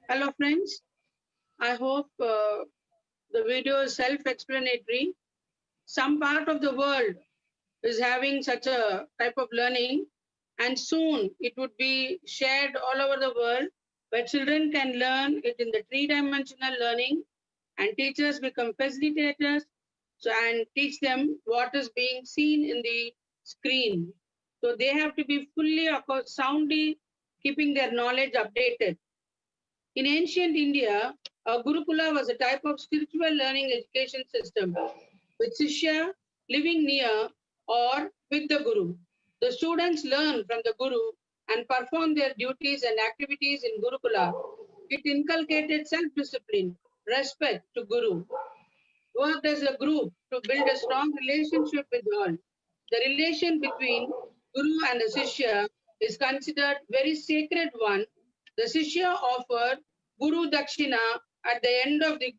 Hello friends, I hope the video is self-explanatory. Some part of the world is having such a type of learning, and soon it would be shared all over the world where children can learn it in the three-dimensional learning, and teachers become facilitators and teach them what is being seen in the screen. So they have to be fully, of course, soundly keeping their knowledge updated. In ancient India, a Gurukula was a type of spiritual learning education system with Shishya living near or with the Guru. The students learn from the Guru and perform their duties and activities in Gurukula. It inculcated self-discipline, respect to Guru, worked as a group to build a strong relationship with all. The relation between Guru and the Sishya is considered very sacred one. The Sishya offered Guru Dakshina at the end of the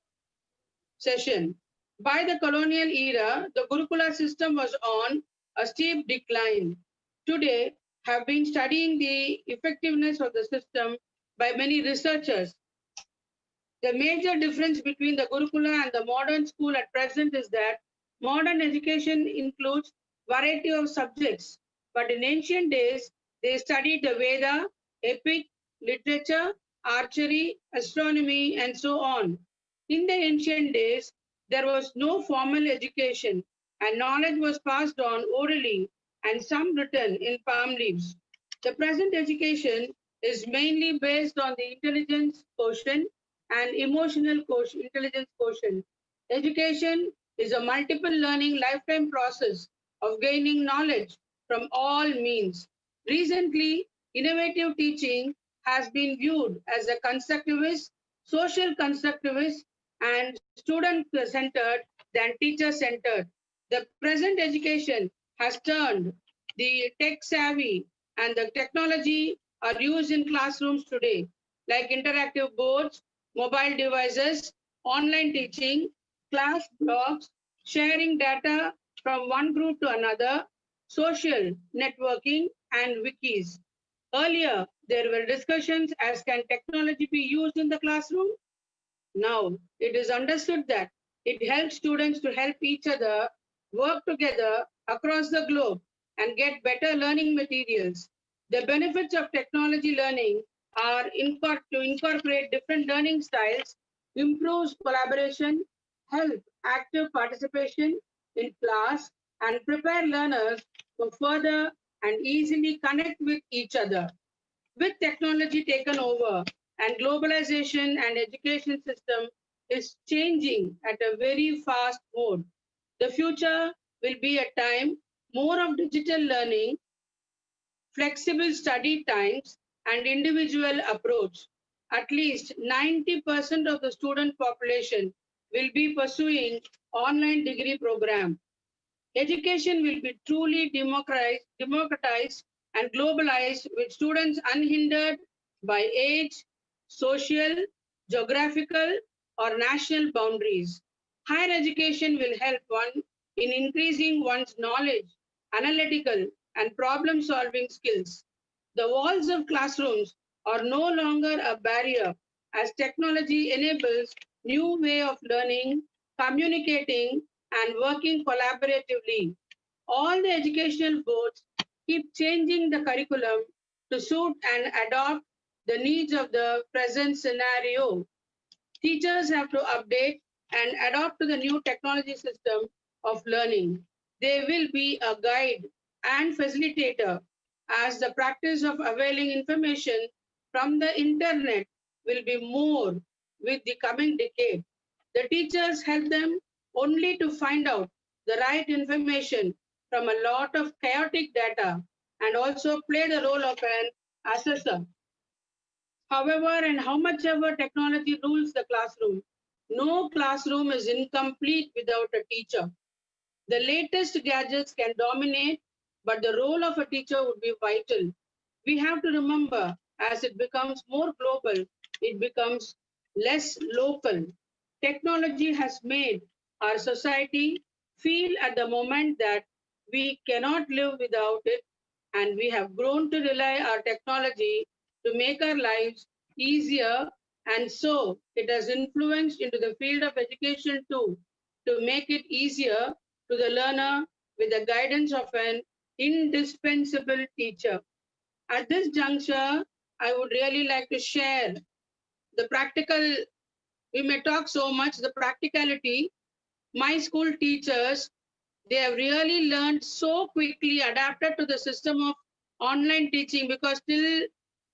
session. By the colonial era, the Gurukula system was on a steep decline. Today, have been studying the effectiveness of the system by many researchers. The major difference between the Gurukula and the modern school at present is that modern education includes variety of subjects, but in ancient days, they studied the Veda, epic, literature, archery, astronomy, and so on. In the ancient days, there was no formal education, and knowledge was passed on orally and some written in palm leaves. The present education is mainly based on the intelligence quotient and emotional quotient, intelligence quotient. Education is a multiple learning lifetime process of gaining knowledge from all means. Recently, innovative teaching has been viewed as a constructivist, social constructivist, and student-centered than teacher-centered. The present education has turned the tech-savvy and the technology are used in classrooms today, like interactive boards, mobile devices, online teaching, class blogs, sharing data from one group to another, social networking, and wikis. Earlier, there were discussions as can technology be used in the classroom? Now, it is understood that it helps students to help each other work together across the globe and get better learning materials. The benefits of technology learning are to incorporate different learning styles, improves collaboration, help active participation in class, and prepare learners to further and easily connect with each other. With technology taken over and globalization and education system is changing at a very fast mode, the future will be a time more of digital learning, flexible study times, and individual approach. At least 90% of the student population will be pursuing online degree program. Education will be truly democratized and globalized with students unhindered by age, social, geographical, or national boundaries. Higher education will help one in increasing one's knowledge, analytical, and problem-solving skills. The walls of classrooms are no longer a barrier as technology enables new way of learning, communicating, and working collaboratively. All the educational boards keep changing the curriculum to suit and adopt the needs of the present scenario. Teachers have to update and adapt to the new technology system of learning. They will be a guide and facilitator as the practice of availing information from the internet will be more with the coming decade. The teachers help them only to find out the right information from a lot of chaotic data and also play the role of an assessor. However, and how much ever technology rules the classroom, no classroom is incomplete without a teacher. The latest gadgets can dominate, but the role of a teacher would be vital. We have to remember, as it becomes more global, it becomes less local. Technology has made our society feel at the moment that we cannot live without it, and we have grown to rely our technology to make our lives easier And so it has influenced into the field of education too, to make it easier to the learner with the guidance of an indispensable teacher. At this juncture, I would really like to share the practical. We may talk so much, the practicality. My school teachers, they have really learned so quickly, adapted to the system of online teaching, because till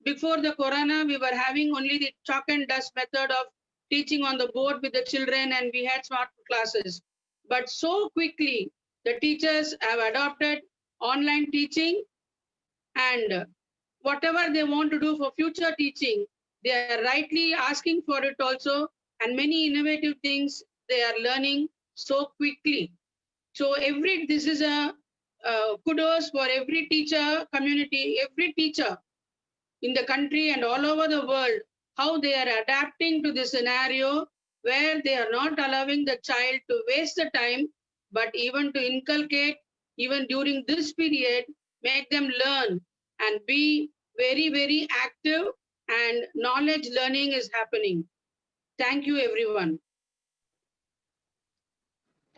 before the corona, we were having only the chalk and dust method of teaching on the board with the children, and we had smart classes. But so quickly, the teachers have adopted online teaching, and whatever they want to do for future teaching, they are rightly asking for it also, and many innovative things they are learning so quickly. So this is a kudos for every teacher community, every teacher in the country and all over the world, how they are adapting to this scenario where they are not allowing the child to waste the time, but even to inculcate, even during this period, make them learn and be very, very active, and knowledge learning is happening. Thank you, everyone.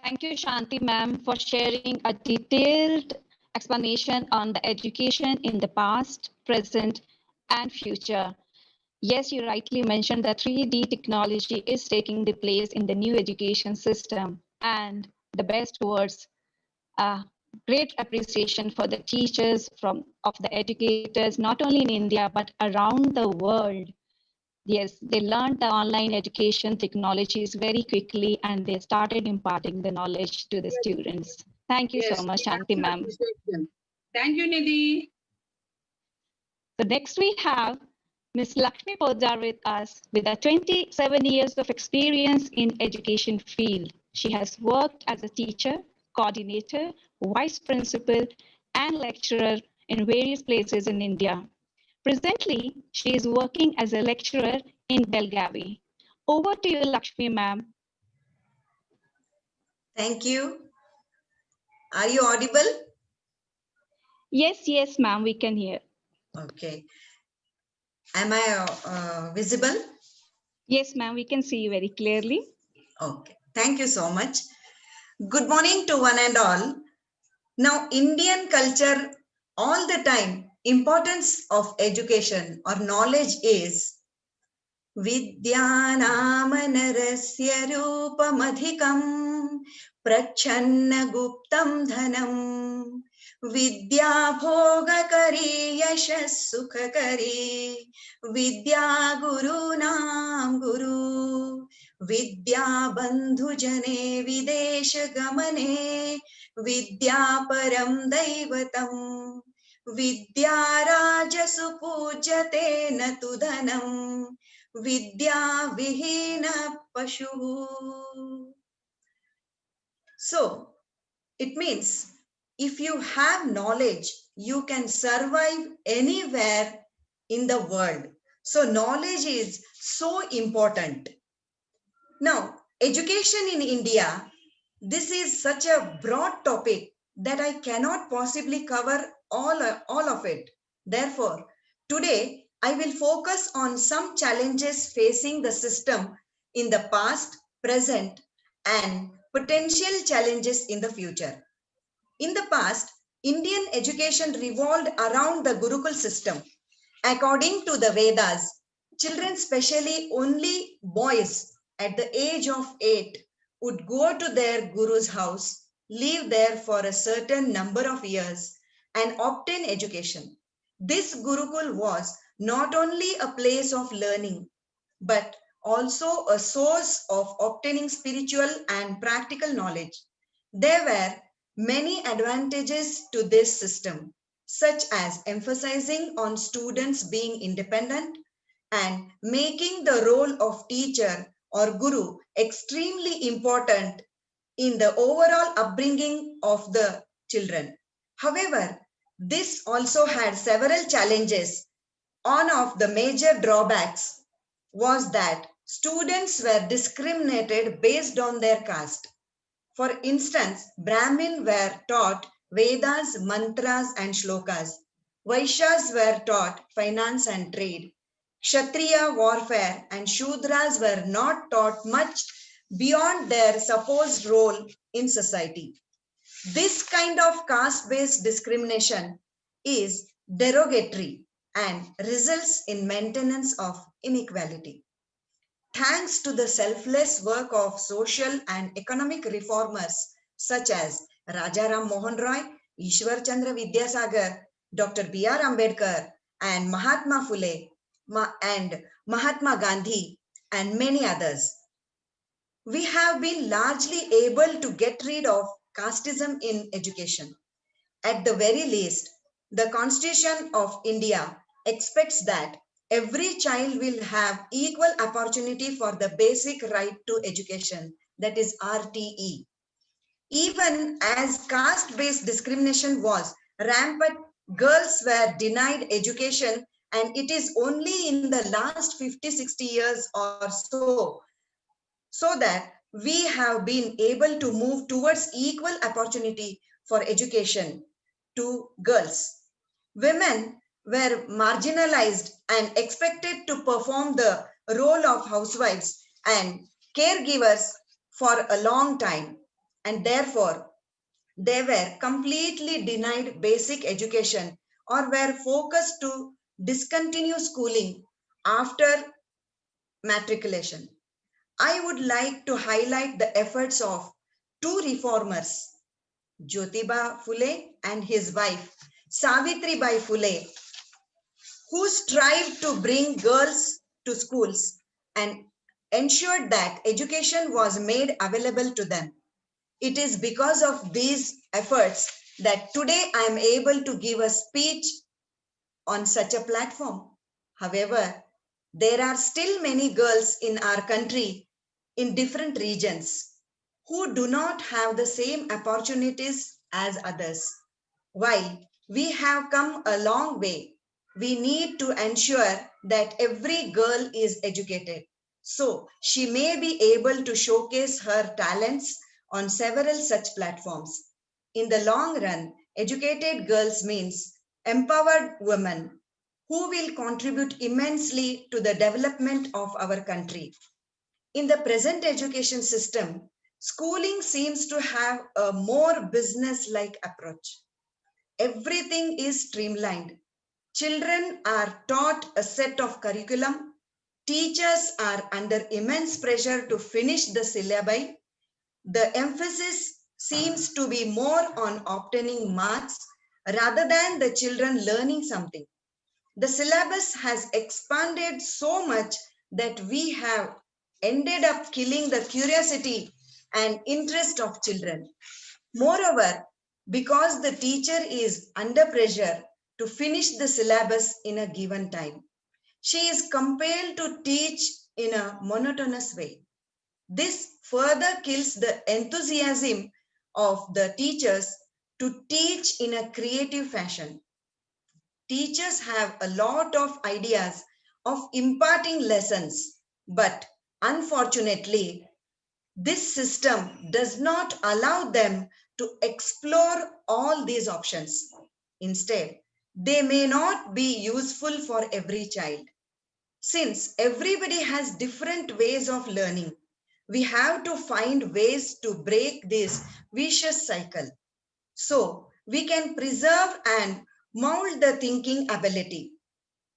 Thank you, Shanti ma'am, for sharing a detailed explanation on the education in the past, present, and future. Yes, you rightly mentioned that 3D technology is taking the place in the new education system. And the best words, great appreciation for the teachers of the educators, not only in India, but around the world. Yes, they learned the online education technologies very quickly, and they started imparting the knowledge to the students. Thank you so much, Shanti ma'am. Thank you, Nidhi. So next we have Ms. Lakshmi Poddar with us with 27 years of experience in education field. She has worked as a teacher, coordinator, vice principal, and lecturer in various places in India. Presently, she is working as a lecturer in Belgavi. Over to you, Lakshmi ma'am. Thank you. Are you audible? Yes, ma'am, we can hear. Okay. Am I visible? Yes, ma'am, we can see you very clearly. Okay. Thank you so much. Good morning to one and all. Now, Indian culture, all the time, importance of education or knowledge is Vidyanāmanarasya rūpamadhikam prachanna guptam dhanam Vidya bhogakari yashas sukhakari Vidya gurunam guru Vidya bandhujane videsha gamane Vidya param daivatam Vidya rajasu pujyate natu dhanam Vidya vihina pashu. So it means if you have knowledge, you can survive anywhere in the world. So knowledge is so important. Now, education in India, this is such a broad topic that I cannot possibly cover all of it. Therefore, today I will focus on some challenges facing the system in the past, present, and potential challenges in the future. In the past, Indian education revolved around the Gurukul system. According to the Vedas, children, especially only boys at the age of 8, would go to their guru's house, live there for a certain number of years, and obtain education. This Gurukul was not only a place of learning, but also a source of obtaining spiritual and practical knowledge. There were many advantages to this system, such as emphasizing on students being independent and making the role of teacher or guru extremely important in the overall upbringing of the children. However, this also had several challenges. One of the major drawbacks was that students were discriminated based on their caste. For instance, Brahmin were taught Vedas, mantras, and shlokas. Vaishyas were taught finance and trade. Kshatriya warfare and Shudras were not taught much beyond their supposed role in society. This kind of caste-based discrimination is derogatory and results in maintenance of inequality. Thanks to the selfless work of social and economic reformers such as Rajaram Mohan Roy, Ishwar Chandra Vidyasagar, Dr. B.R. Ambedkar, and Mahatma Phule, and Mahatma Gandhi, and many others, we have been largely able to get rid of casteism in education. At the very least, the Constitution of India expects that every child will have equal opportunity for the basic right to education, that is RTE. Even as caste-based discrimination was rampant, girls were denied education, and it is only in the last 50-60 years or so that we have been able to move towards equal opportunity for education to girls. Women were marginalized and expected to perform the role of housewives and caregivers for a long time, and therefore they were completely denied basic education or were forced to discontinue schooling after matriculation. I would like to highlight the efforts of two reformers, Jyotiba Phule and his wife, Savitribai Phule, who strived to bring girls to schools and ensured that education was made available to them. It is because of these efforts that today I am able to give a speech on such a platform. However, there are still many girls in our country in different regions who do not have the same opportunities as others. While we have come a long way, we need to ensure that every girl is educated, so she may be able to showcase her talents on several such platforms. In the long run, educated girls means empowered women who will contribute immensely to the development of our country. In the present education system, schooling seems to have a more business-like approach. Everything is streamlined. Children are taught a set of curriculum. Teachers are under immense pressure to finish the syllabi. The emphasis seems to be more on obtaining marks rather than the children learning something. The syllabus has expanded so much that we have ended up killing the curiosity and interest of children. Moreover, because the teacher is under pressure to finish the syllabus in a given time, she is compelled to teach in a monotonous way. This further kills the enthusiasm of the teachers to teach in a creative fashion. Teachers have a lot of ideas of imparting lessons, but unfortunately, this system does not allow them to explore all these options. Instead, they may not be useful for every child. Since everybody has different ways of learning, we have to find ways to break this vicious cycle so we can preserve and mold the thinking ability,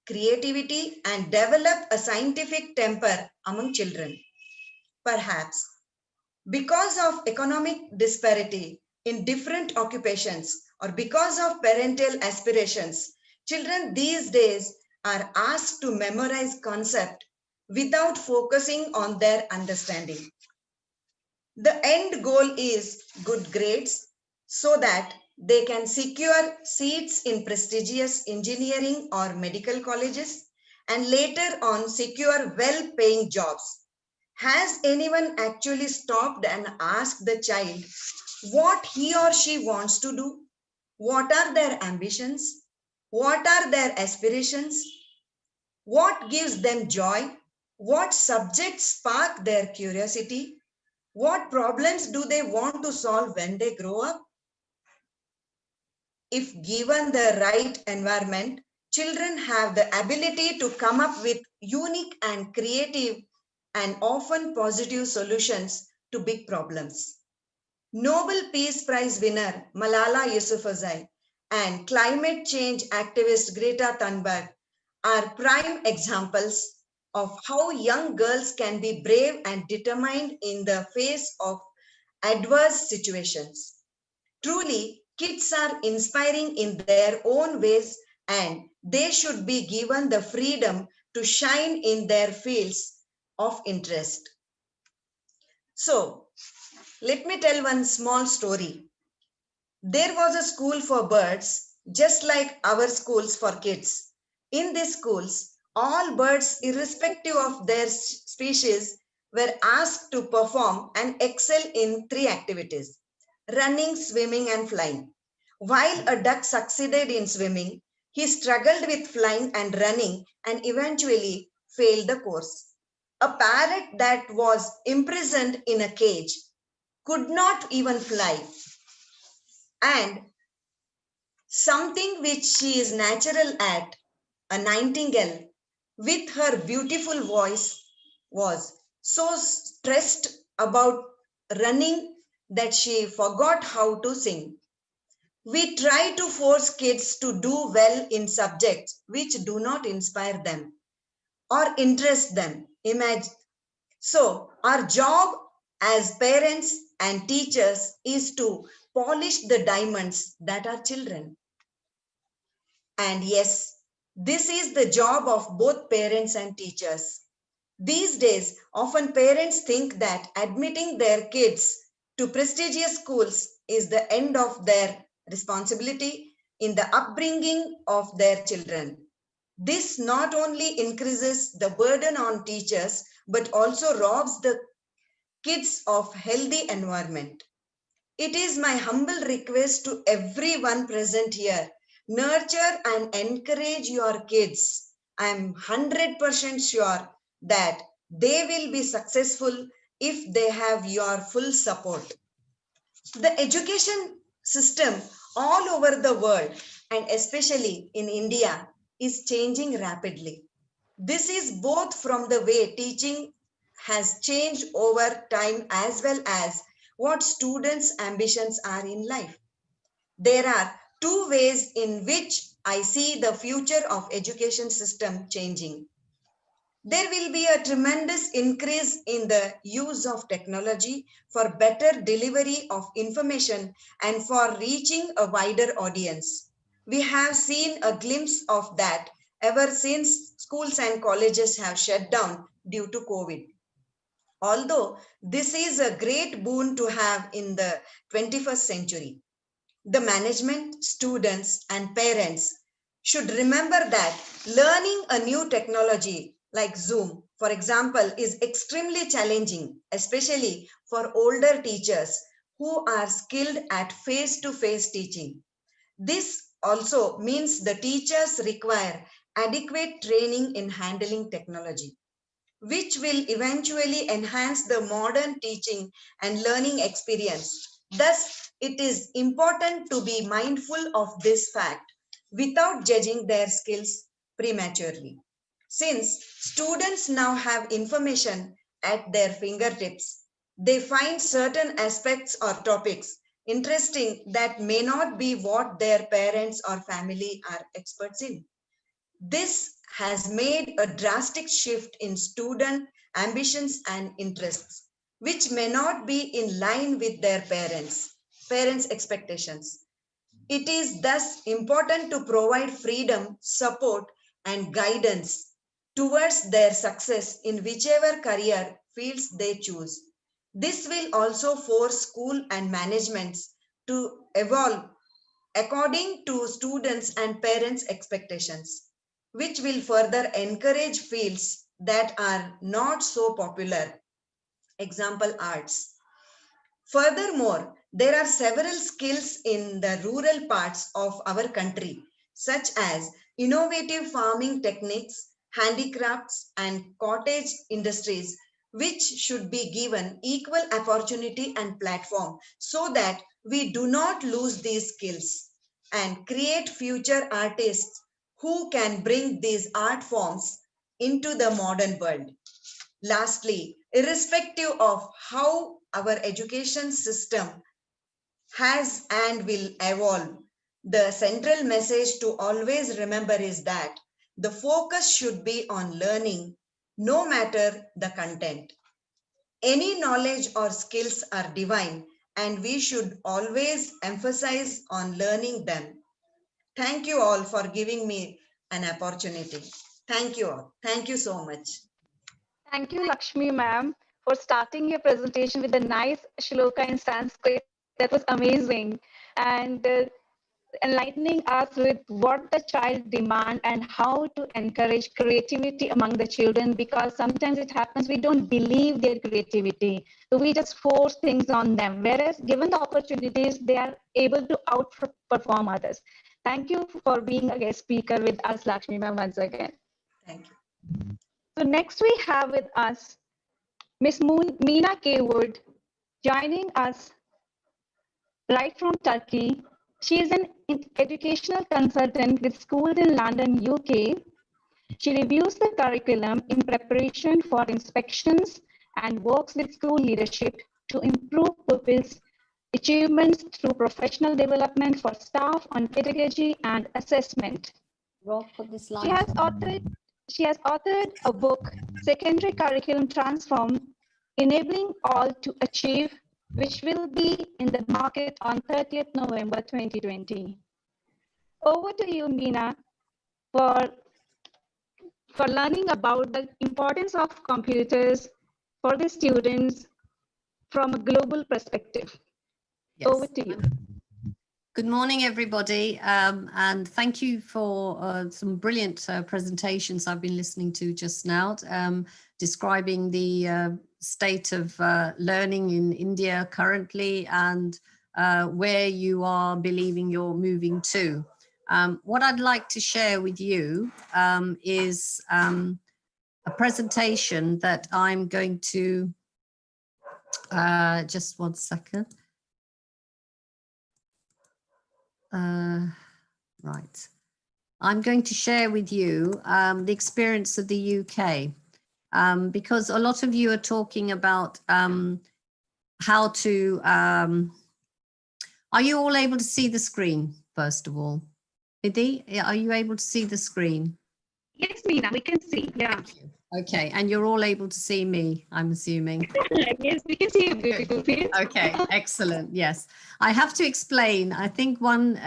creativity, and develop a scientific temper among children. Perhaps because of economic disparity in different occupations or because of parental aspirations, children these days are asked to memorize concept without focusing on their understanding. The end goal is good grades so that they can secure seats in prestigious engineering or medical colleges and later on secure well-paying jobs. Has anyone actually stopped and asked the child what he or she wants to do? What are their ambitions? What are their aspirations? What gives them joy? What subjects spark their curiosity? What problems do they want to solve when they grow up? If given the right environment, children have the ability to come up with unique and creative and often positive solutions to big problems. Nobel Peace Prize winner Malala Yousafzai and climate change activist Greta Thunberg are prime examples of how young girls can be brave and determined in the face of adverse situations. Truly, kids are inspiring in their own ways and they should be given the freedom to shine in their fields of interest. So, let me tell one small story. There was a school for birds, just like our schools for kids. In these schools, all birds, irrespective of their species, were asked to perform and excel in 3 activities: running, swimming, and flying. While a duck succeeded in swimming, he struggled with flying and running and eventually failed the course. A parrot that was imprisoned in a cage could not even fly, and something which she is natural at, a nightingale, with her beautiful voice, was so stressed about running that she forgot how to sing. We try to force kids to do well in subjects which do not inspire them or interest them. Imagine. So, our job as parents and teachers is to polish the diamonds that are children. And yes, this is the job of both parents and teachers. These days, often parents think that admitting their kids to prestigious schools is the end of their responsibility in the upbringing of their children. This not only increases the burden on teachers, but also robs the kids of healthy environment. It is my humble request to everyone present here: nurture and encourage your kids. I am 100% sure that they will be successful if they have your full support. The education system all over the world, and especially in India, is changing rapidly. This is both from the way teaching has changed over time as well as what students' ambitions are in life. There are 2 ways in which I see the future of education system changing. There will be a tremendous increase in the use of technology for better delivery of information and for reaching a wider audience. We have seen a glimpse of that ever since schools and colleges have shut down due to COVID. Although this is a great boon to have in the 21st century, the management, students, and parents should remember that learning a new technology like Zoom, for example, is extremely challenging, especially for older teachers who are skilled at face-to-face teaching. This also means the teachers require adequate training in handling technology, which will eventually enhance the modern teaching and learning experience. Thus, it is important to be mindful of this fact without judging their skills prematurely. Since students now have information at their fingertips, they find certain aspects or topics interesting that may not be what their parents or family are experts in. This has made a drastic shift in student ambitions and interests, which may not be in line with their parents' expectations. It is thus important to provide freedom, support, and guidance towards their success in whichever career fields they choose. This will also force school and managements to evolve according to students' and parents' expectations, which will further encourage fields that are not so popular. Example, arts. Furthermore, there are several skills in the rural parts of our country, such as innovative farming techniques, handicrafts, and cottage industries, which should be given equal opportunity and platform so that we do not lose these skills and create future artists who can bring these art forms into the modern world. Lastly, irrespective of how our education system has and will evolve, the central message to always remember is that the focus should be on learning, no matter the content. Any knowledge or skills are divine, and we should always emphasize on learning them. Thank you all for giving me an opportunity. Thank you all. Thank you so much. Thank you, Lakshmi ma'am, for starting your presentation with a nice shloka in Sanskrit. That was amazing. And enlightening us with what the child demand and how to encourage creativity among the children, because sometimes it happens we don't believe their creativity, so we just force things on them, whereas given the opportunities they are able to outperform others. Thank you for being a guest speaker with us, Lakshmi ma'am, once again. Thank you. So next we have with us Miss Meena K. Wood, joining us right from Turkey. She is an educational consultant with schools in London, UK. She reviews the curriculum in preparation for inspections and works with school leadership to improve pupils' achievements through professional development for staff on pedagogy and assessment. She has authored a book, Secondary Curriculum Transform, Enabling All to Achieve, which will be in the market on 30th November 2020. Over to you, Meena, for learning about the importance of computers for the students from a global perspective. Yes. Over to you. Good morning, everybody, and thank you for some brilliant presentations I've been listening to just now, describing the state of learning in India currently and where you are believing you're moving to. What I'd like to share with you is a presentation that I'm going to, just one second. Right. I'm going to share with you the experience of the UK, because a lot of you are talking about how to, are you all able to see the screen, first of all? Vidhi, are you able to see the screen? Yes, Meena, we can see. Yeah. Okay, and you're all able to see me, I'm assuming. Yes, we can see you beautiful. Okay, excellent. Yes, I have to explain. I think one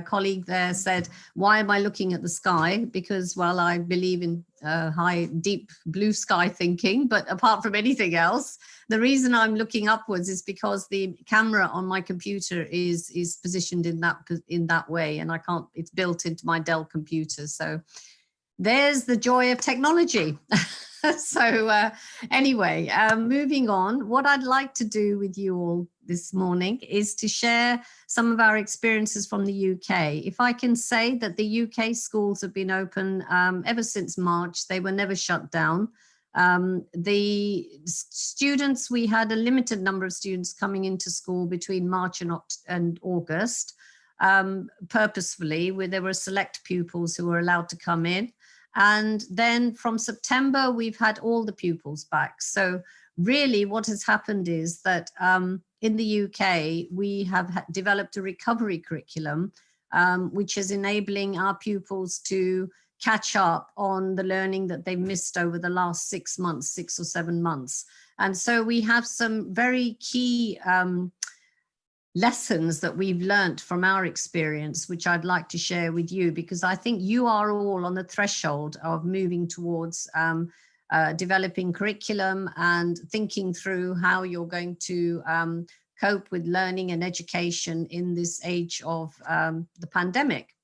colleague there said, "Why am I looking at the sky?" Because, well, I believe in high, deep blue sky thinking. But apart from anything else, the reason I'm looking upwards is because the camera on my computer is positioned in that way, and I can't. It's built into my Dell computer, so. There's the joy of technology. So anyway, moving on, what I'd like to do with you all this morning is to share some of our experiences from the UK. If I can say that the UK schools have been open ever since March, they were never shut down. The students, we had a limited number of students coming into school between March and August, purposefully, where there were select pupils who were allowed to come in. And then from September, we've had all the pupils back. So really what has happened is that in the UK, we have developed a recovery curriculum, which is enabling our pupils to catch up on the learning that they've missed over the last 6 months, 6 or 7 months. And so we have some very key lessons that we've learned from our experience, which I'd like to share with you, because I think you are all on the threshold of moving towards developing curriculum and thinking through how you're going to cope with learning and education in this age of the pandemic.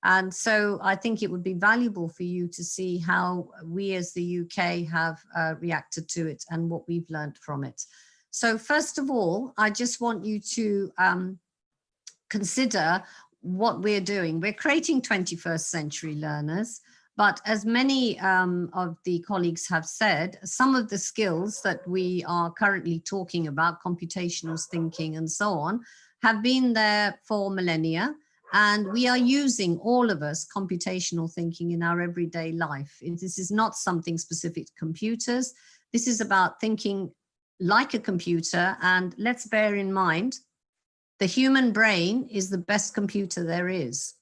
And so I think it would be valuable for you to see how we as the UK have reacted to it and what we've learned from it. So first of all, I just want you to consider what we're doing. We're creating 21st century learners, but as many of the colleagues have said, some of the skills that we are currently talking about, computational thinking and so on, have been there for millennia. And we are using, all of us, computational thinking in our everyday life. This is not something specific to computers. This is about thinking like a computer. And let's bear in mind, the human brain is the best computer there is.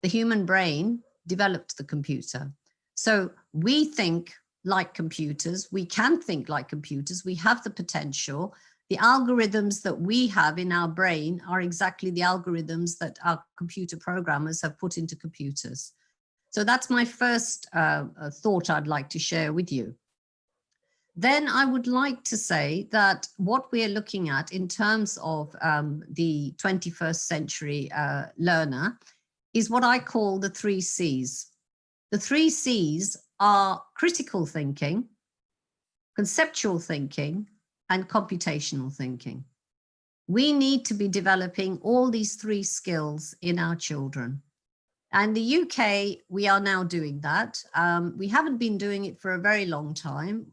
The human brain developed the computer. So we think like computers, we can think like computers, we have the potential. The algorithms that we have in our brain are exactly the algorithms that our computer programmers have put into computers. So that's my first thought I'd like to share with you. Then I would like to say that what we are looking at in terms of the 21st century learner is what I call the 3 C's. The 3 C's are critical thinking, conceptual thinking, and computational thinking. We need to be developing all these 3 skills in our children. And the UK, we are now doing that. We haven't been doing it for a very long time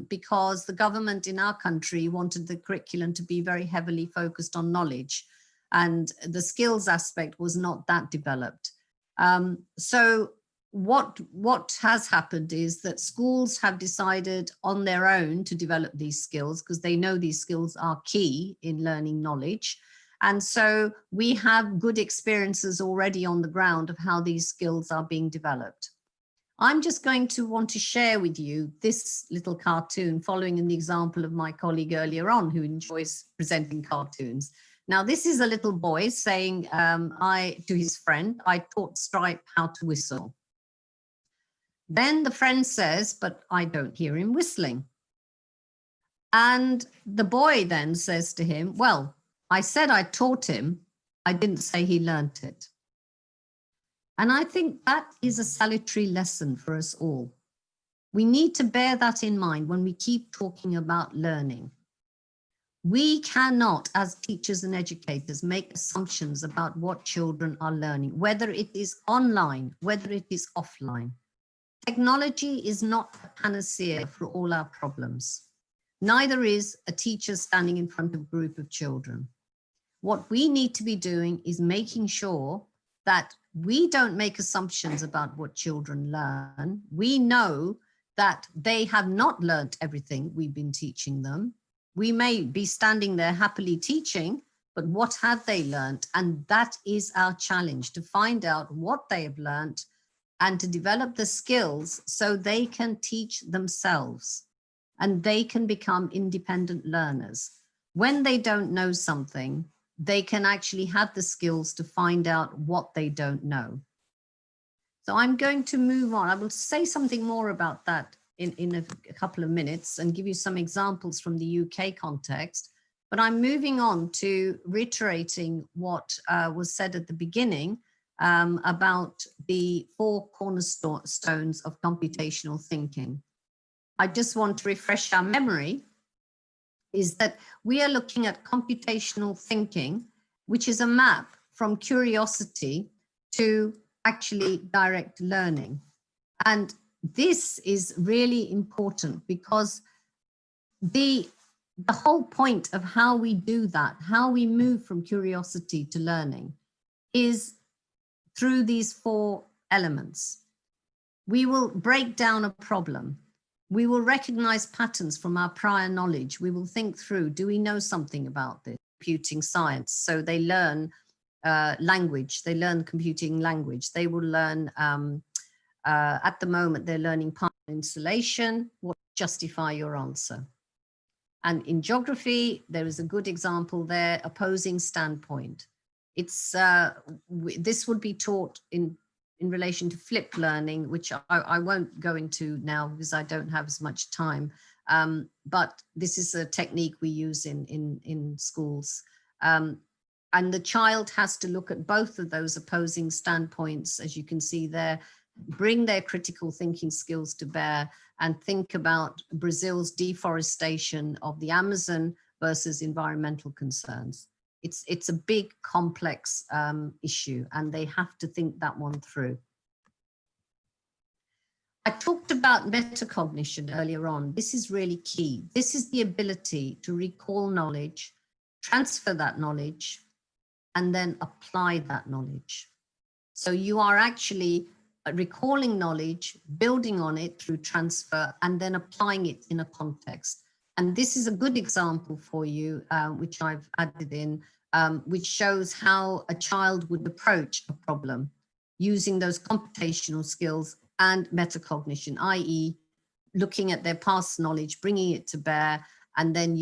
because the government in our country wanted the curriculum to be very heavily focused on knowledge, and the skills aspect was not that developed. So what has happened is that schools have decided on their own to develop these skills because they know these skills are key in learning knowledge. And so we have good experiences already on the ground of how these skills are being developed. I'm just going to want to share with you this little cartoon following in the example of my colleague earlier on who enjoys presenting cartoons. Now, this is a little boy saying to his friend, "I taught Stripe how to whistle." Then the friend says, "But I don't hear him whistling." And the boy then says to him, "Well, I said I taught him, I didn't say he learnt it." And I think that is a salutary lesson for us all. We need to bear that in mind when we keep talking about learning. We cannot, as teachers and educators, make assumptions about what children are learning, whether it is online, whether it is offline. Technology is not a panacea for all our problems. Neither is a teacher standing in front of a group of children. What we need to be doing is making sure that we don't make assumptions about what children learn. We know that they have not learnt everything we've been teaching them. We may be standing there happily teaching, but what have they learnt? And that is our challenge, to find out what they have learnt and to develop the skills so they can teach themselves and they can become independent learners. When they don't know something, they can actually have the skills to find out what they don't know. So I'm going to move on. I will say something more about that in a couple of minutes and give you some examples from the UK context. But I'm moving on to reiterating what was said at the beginning about the 4 cornerstones of computational thinking. I just want to refresh our memory is that we are looking at computational thinking, which is a map from curiosity to actually direct learning. And this is really important because the whole point of how we do that, how we move from curiosity to learning, is through these 4 elements. We will break down a problem. We will recognize patterns from our prior knowledge. We will think through, do we know something about this? Computing science. So they learn language, they learn computing language. They will learn, at the moment, they're learning part installation. What justify your answer? And in geography, there is a good example there, opposing standpoint. It's this would be taught in relation to flipped learning, which I won't go into now because I don't have as much time. But this is a technique we use in schools. And the child has to look at both of those opposing standpoints, as you can see there, bring their critical thinking skills to bear and think about Brazil's deforestation of the Amazon versus environmental concerns. It's a big, complex issue, and they have to think that one through. I talked about metacognition earlier on. This is really key. This is the ability to recall knowledge, transfer that knowledge, and then apply that knowledge. So you are actually recalling knowledge, building on it through transfer, and then applying it in a context. And this is a good example for you, which I've added in, which shows how a child would approach a problem using those computational skills and metacognition, i.e. looking at their past knowledge, bringing it to bear, and then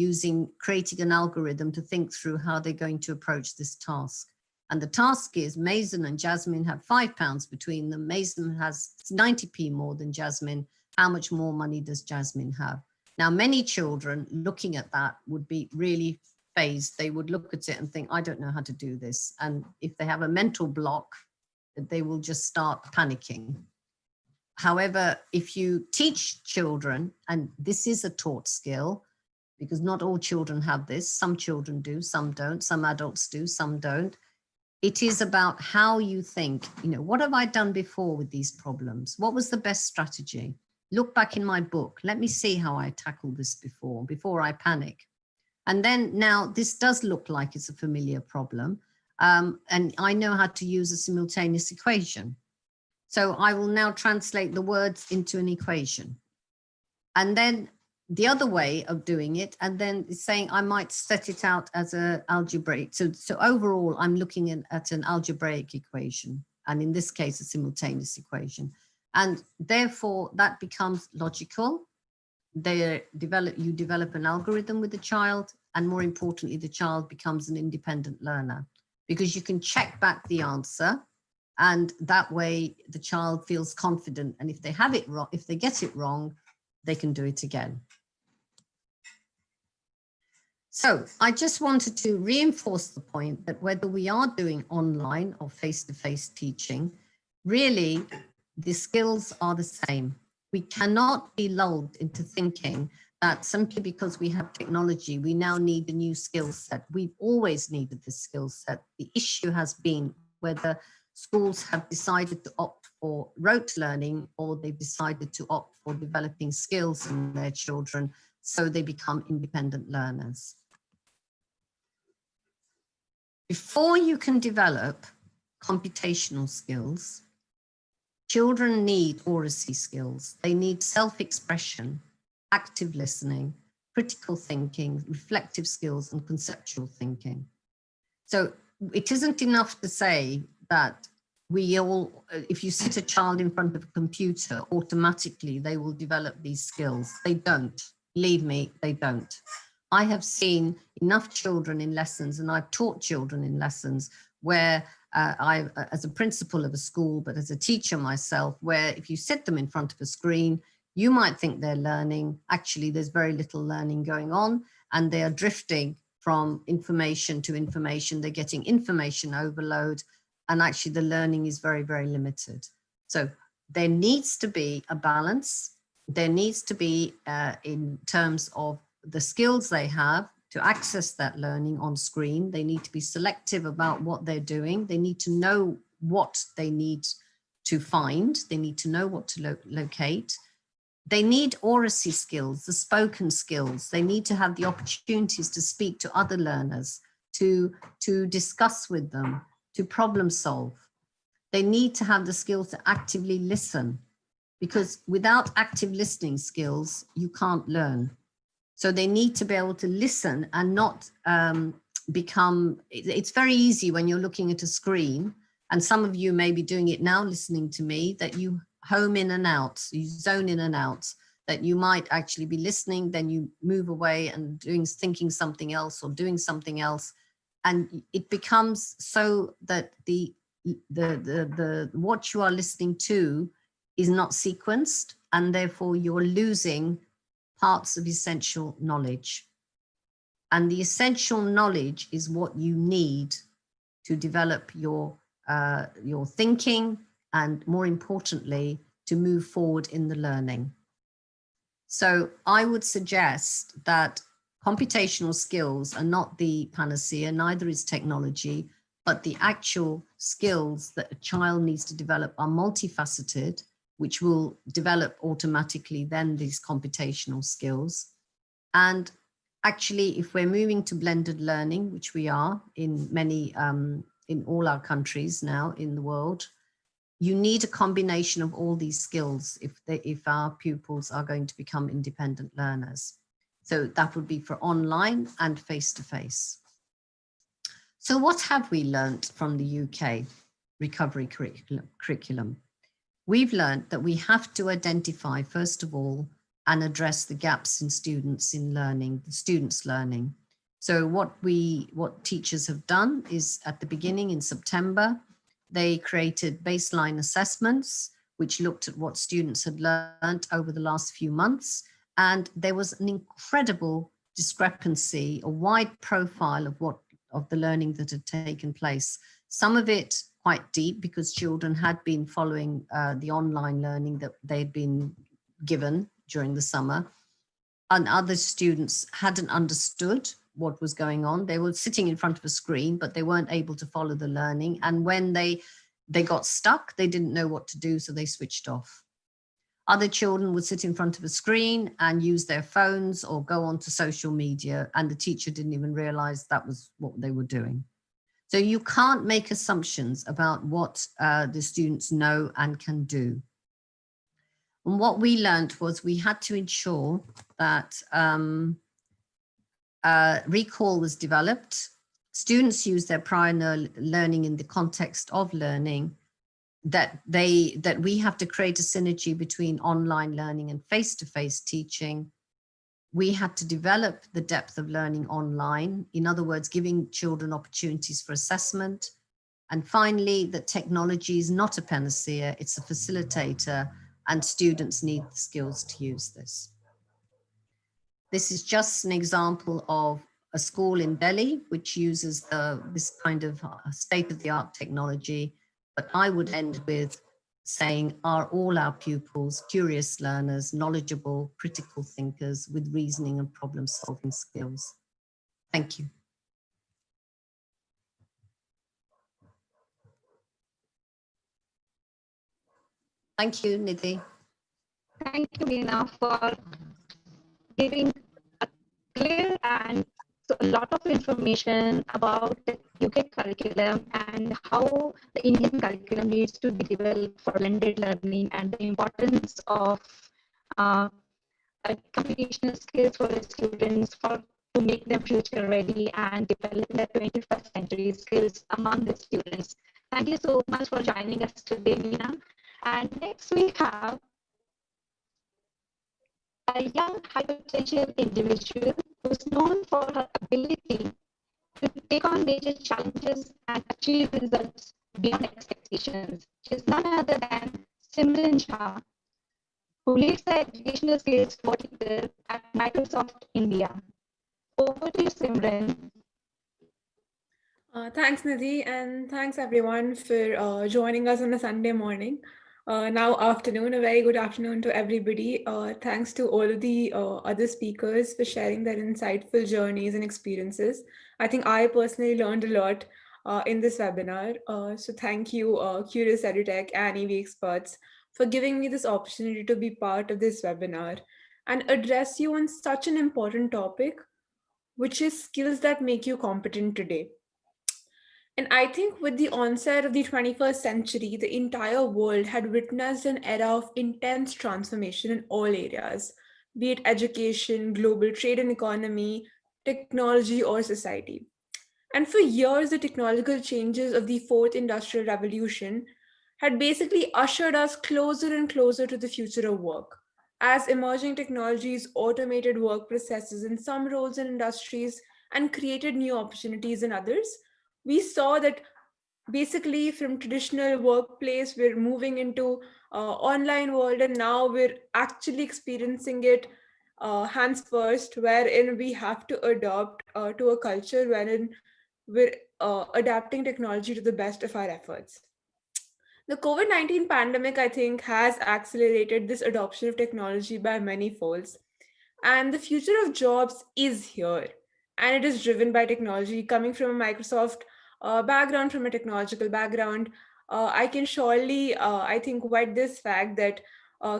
creating an algorithm to think through how they're going to approach this task. And the task is Mason and Jasmine have £5 between them. Mason has 90p more than Jasmine. How much more money does Jasmine have? Now, many children looking at that would be really phased. They would look at it and think, I don't know how to do this. And if they have a mental block, they will just start panicking. However, if you teach children, and this is a taught skill, because not all children have this, some children do, some don't, some adults do, some don't. It is about how you think, what have I done before with these problems? What was the best strategy? Look back in my book. Let me see how I tackled this before I panic. And then now this does look like it's a familiar problem. And I know how to use a simultaneous equation. So I will now translate the words into an equation. And then the other way of doing it, and then saying I might set it out as an algebraic. So overall, I'm looking at an algebraic equation, and in this case, a simultaneous equation. And therefore, that becomes logical. You develop an algorithm with the child, and more importantly, the child becomes an independent learner, because you can check back the answer, and that way the child feels confident. And if they have it wrong, if they get it wrong, they can do it again. So I just wanted to reinforce the point that whether we are doing online or face-to-face teaching, really the skills are the same. We cannot be lulled into thinking that simply because we have technology, we now need a new skill set. We've always needed this skill set. The issue has been whether schools have decided to opt for rote learning, or they've decided to opt for developing skills in their children so they become independent learners. Before you can develop computational skills, children need oracy skills. They need self-expression, active listening, critical thinking, reflective skills, and conceptual thinking. So it isn't enough to say that if you sit a child in front of a computer, automatically they will develop these skills. They don't. Believe me, they don't. I have seen enough children in lessons, and I've taught children in lessons where as a principal of a school, but as a teacher myself, where if you sit them in front of a screen, you might think they're learning. Actually, there's very little learning going on, and they are drifting from information to information. They're getting information overload, and actually the learning is very, very limited. So there needs to be a balance. There needs to be, in terms of the skills they have to access that learning on screen, they need to be selective about what they're doing. They need to know what they need to find. They need to know what to locate. They need oracy skills, the spoken skills. They need to have the opportunities to speak to other learners, to discuss with them, to problem solve. They need to have the skills to actively listen, because without active listening skills, you can't learn. So they need to be able to listen and not it's very easy when you're looking at a screen, and some of you may be doing it now listening to me, that you home in and out, you zone in and out, that you might actually be listening, then you move away and thinking something else or doing something else. And it becomes so that the what you are listening to is not sequenced, and therefore you're losing parts of essential knowledge. And the essential knowledge is what you need to develop your thinking, and more importantly, to move forward in the learning. So I would suggest that computational skills are not the panacea, neither is technology, but the actual skills that a child needs to develop are multifaceted, which will develop automatically then these computational skills. And actually, if we're moving to blended learning, which we are in many, in all our countries now in the world, you need a combination of all these skills if our pupils are going to become independent learners. So that would be for online and face-to-face. So what have we learned from the UK recovery curriculum? We've learned that we have to identify, first of all, and address the gaps in students in learning, the students' learning. So what teachers have done is at the beginning in September, they created baseline assessments, which looked at what students had learned over the last few months. And there was an incredible discrepancy, a wide profile of the learning that had taken place. Some of it quite deep because children had been following the online learning that they'd been given during the summer. And other students hadn't understood what was going on. They were sitting in front of a screen, but they weren't able to follow the learning. And when they got stuck, they didn't know what to do, so they switched off. Other children would sit in front of a screen and use their phones or go onto social media, and the teacher didn't even realize that was what they were doing. So you can't make assumptions about what the students know and can do. And what we learned was we had to ensure that recall was developed. Students use their prior learning in the context of learning, that we have to create a synergy between online learning and face-to-face teaching. We had to develop the depth of learning online, in other words, giving children opportunities for assessment. And finally, that technology is not a panacea, it's a facilitator, and students need the skills to use this. This is just an example of a school in Delhi, which uses this kind of state-of-the-art technology. But I would end with saying, are all our pupils curious learners, knowledgeable, critical thinkers with reasoning and problem-solving skills? Thank you. Thank you, Nidhi. Thank you, Meena, for giving a clear and a lot of information about the UK curriculum and how the Indian curriculum needs to be developed for blended learning and the importance of computational skills for the students to make them future ready and develop the 21st century skills among the students. Thank you so much for joining us today, Meena. And next we have a young high potential individual who's known for her ability to take on major challenges and achieve results beyond expectations. She's none other than Simran Shah, who leads the educational skills vertical at Microsoft India. Over to you, Simran. Thanks, Nidhi, and thanks everyone for joining us on a Sunday morning. Now afternoon, a very good afternoon to everybody. Thanks to all of the other speakers for sharing their insightful journeys and experiences. I think I personally learned a lot in this webinar. So thank you, Curious EduTech and EV experts, for giving me this opportunity to be part of this webinar and address you on such an important topic, which is skills that make you competent today. And I think with the onset of the 21st century, the entire world had witnessed an era of intense transformation in all areas, be it education, global trade and economy, technology, or society. And for years, the technological changes of the fourth industrial revolution had basically ushered us closer and closer to the future of work. As emerging technologies automated work processes in some roles and industries and created new opportunities in others, we saw that basically from traditional workplace, we're moving into online world, and now we're actually experiencing it hands first, wherein we have to adopt to a culture wherein we're adapting technology to the best of our efforts. The COVID-19 pandemic, I think, has accelerated this adoption of technology by many folds. And the future of jobs is here. And it is driven by technology. Coming from a Microsoft background, from a technological background, I can surely, I think, write this fact that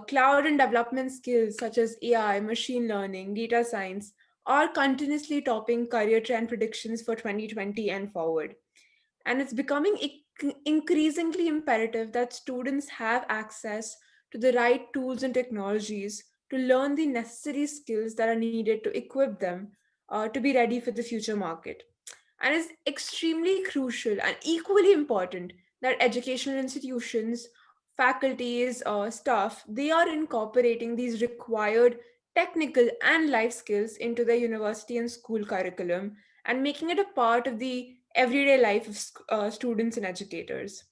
cloud and development skills such as AI, machine learning, data science are continuously topping career trend predictions for 2020 and forward. And it's becoming increasingly imperative that students have access to the right tools and technologies to learn the necessary skills that are needed to equip them to be ready for the future market. And it's extremely crucial and equally important that educational institutions, faculties, staff, they are incorporating these required technical and life skills into their university and school curriculum and making it a part of the everyday life of students and educators.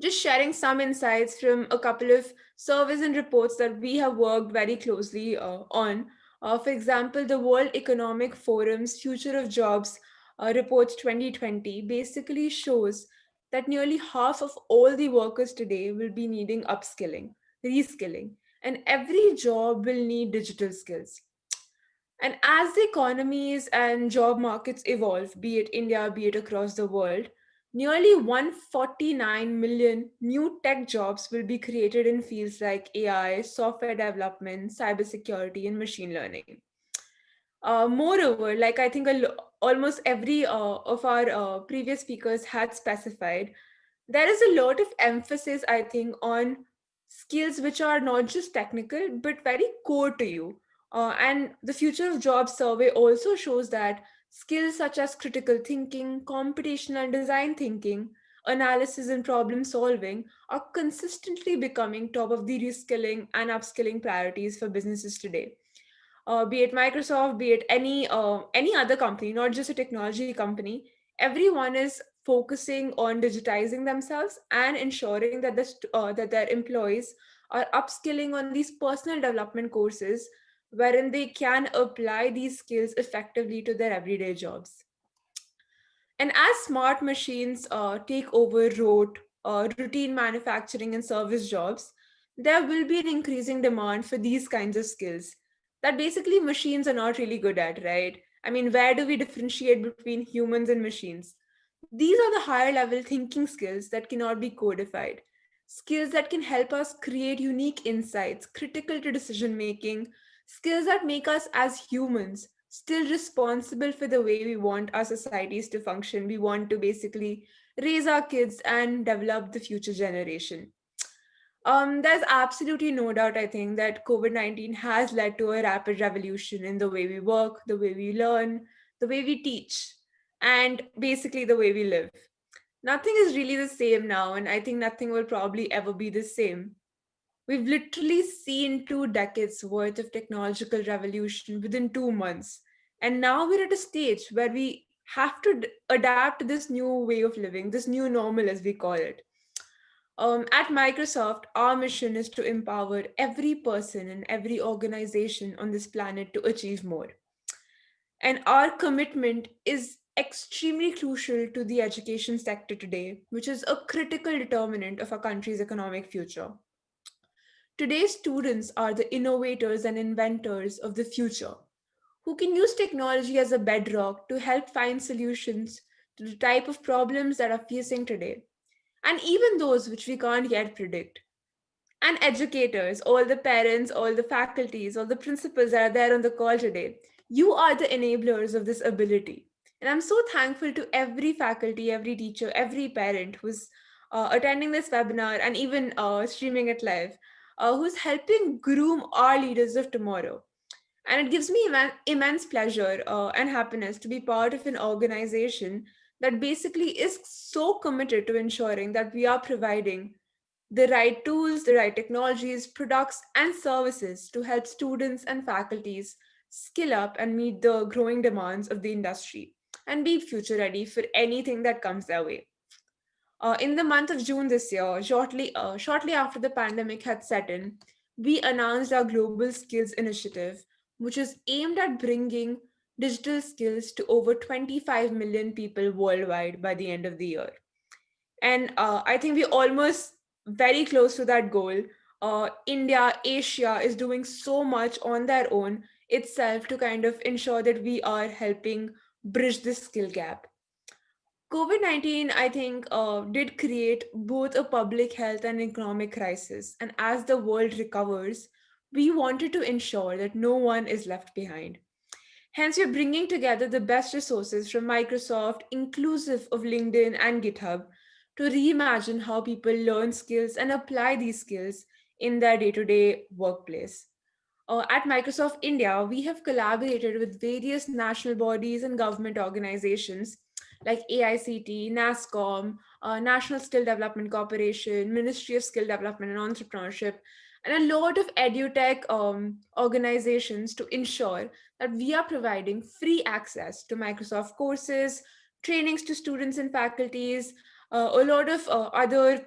Just sharing some insights from a couple of surveys and reports that we have worked very closely on. For example, the World Economic Forum's Future of Jobs report 2020 basically shows that nearly half of all the workers today will be needing upskilling, reskilling, and every job will need digital skills. And as the economies and job markets evolve, be it India, be it across the world, nearly 149 million new tech jobs will be created in fields like AI, software development, cybersecurity, and machine learning. Moreover, like I think almost every of our previous speakers had specified, there is a lot of emphasis, I think, on skills which are not just technical but very core to you. And the Future of Jobs survey also shows that skills such as critical thinking, computational and design thinking, analysis, and problem solving are consistently becoming top of the reskilling and upskilling priorities for businesses today. Be it Microsoft, be it any other company, not just a technology company, everyone is focusing on digitizing themselves and ensuring that that their employees are upskilling on these personal development courses wherein they can apply these skills effectively to their everyday jobs. And as smart machines take over routine manufacturing and service jobs, there will be an increasing demand for these kinds of skills that basically machines are not really good at, right? I mean, where do we differentiate between humans and machines? These are the higher level thinking skills that cannot be codified, skills that can help us create unique insights, critical to decision making, skills that make us as humans still responsible for the way we want our societies to function. We want to basically raise our kids and develop the future generation. There's absolutely no doubt, I think, that COVID-19 has led to a rapid revolution in the way we work, the way we learn, the way we teach, and basically the way we live. Nothing is really the same now, and I think nothing will probably ever be the same. We've literally seen 2 decades worth of technological revolution within 2 months. And now we're at a stage where we have to adapt to this new way of living, this new normal, as we call it. At Microsoft, our mission is to empower every person and every organization on this planet to achieve more. And our commitment is extremely crucial to the education sector today, which is a critical determinant of our country's economic future. Today's students are the innovators and inventors of the future, who can use technology as a bedrock to help find solutions to the type of problems that are facing today, and even those which we can't yet predict. And educators, all the parents, all the faculties, all the principals that are there on the call today, you are the enablers of this ability. And I'm so thankful to every faculty, every teacher, every parent who's attending this webinar and even streaming it live, who's helping groom our leaders of tomorrow. And it gives me immense pleasure and happiness to be part of an organization that basically is so committed to ensuring that we are providing the right tools, the right technologies, products, and services to help students and faculties skill up and meet the growing demands of the industry and be future ready for anything that comes their way. In the month of June this year, shortly after the pandemic had set in, we announced our Global Skills Initiative, which is aimed at bringing digital skills to over 25 million people worldwide by the end of the year. And I think we're almost very close to that goal. India, Asia is doing so much on their own itself to kind of ensure that we are helping bridge this skill gap. COVID-19, I think, did create both a public health and economic crisis. And as the world recovers, we wanted to ensure that no one is left behind. Hence, we're bringing together the best resources from Microsoft, inclusive of LinkedIn and GitHub, to reimagine how people learn skills and apply these skills in their day-to-day workplace. At Microsoft India, we have collaborated with various national bodies and government organizations like AICT, NASSCOM, National Skill Development Corporation, Ministry of Skill Development and Entrepreneurship, and a lot of edutech organizations to ensure that we are providing free access to Microsoft courses, trainings to students and faculties, a lot of other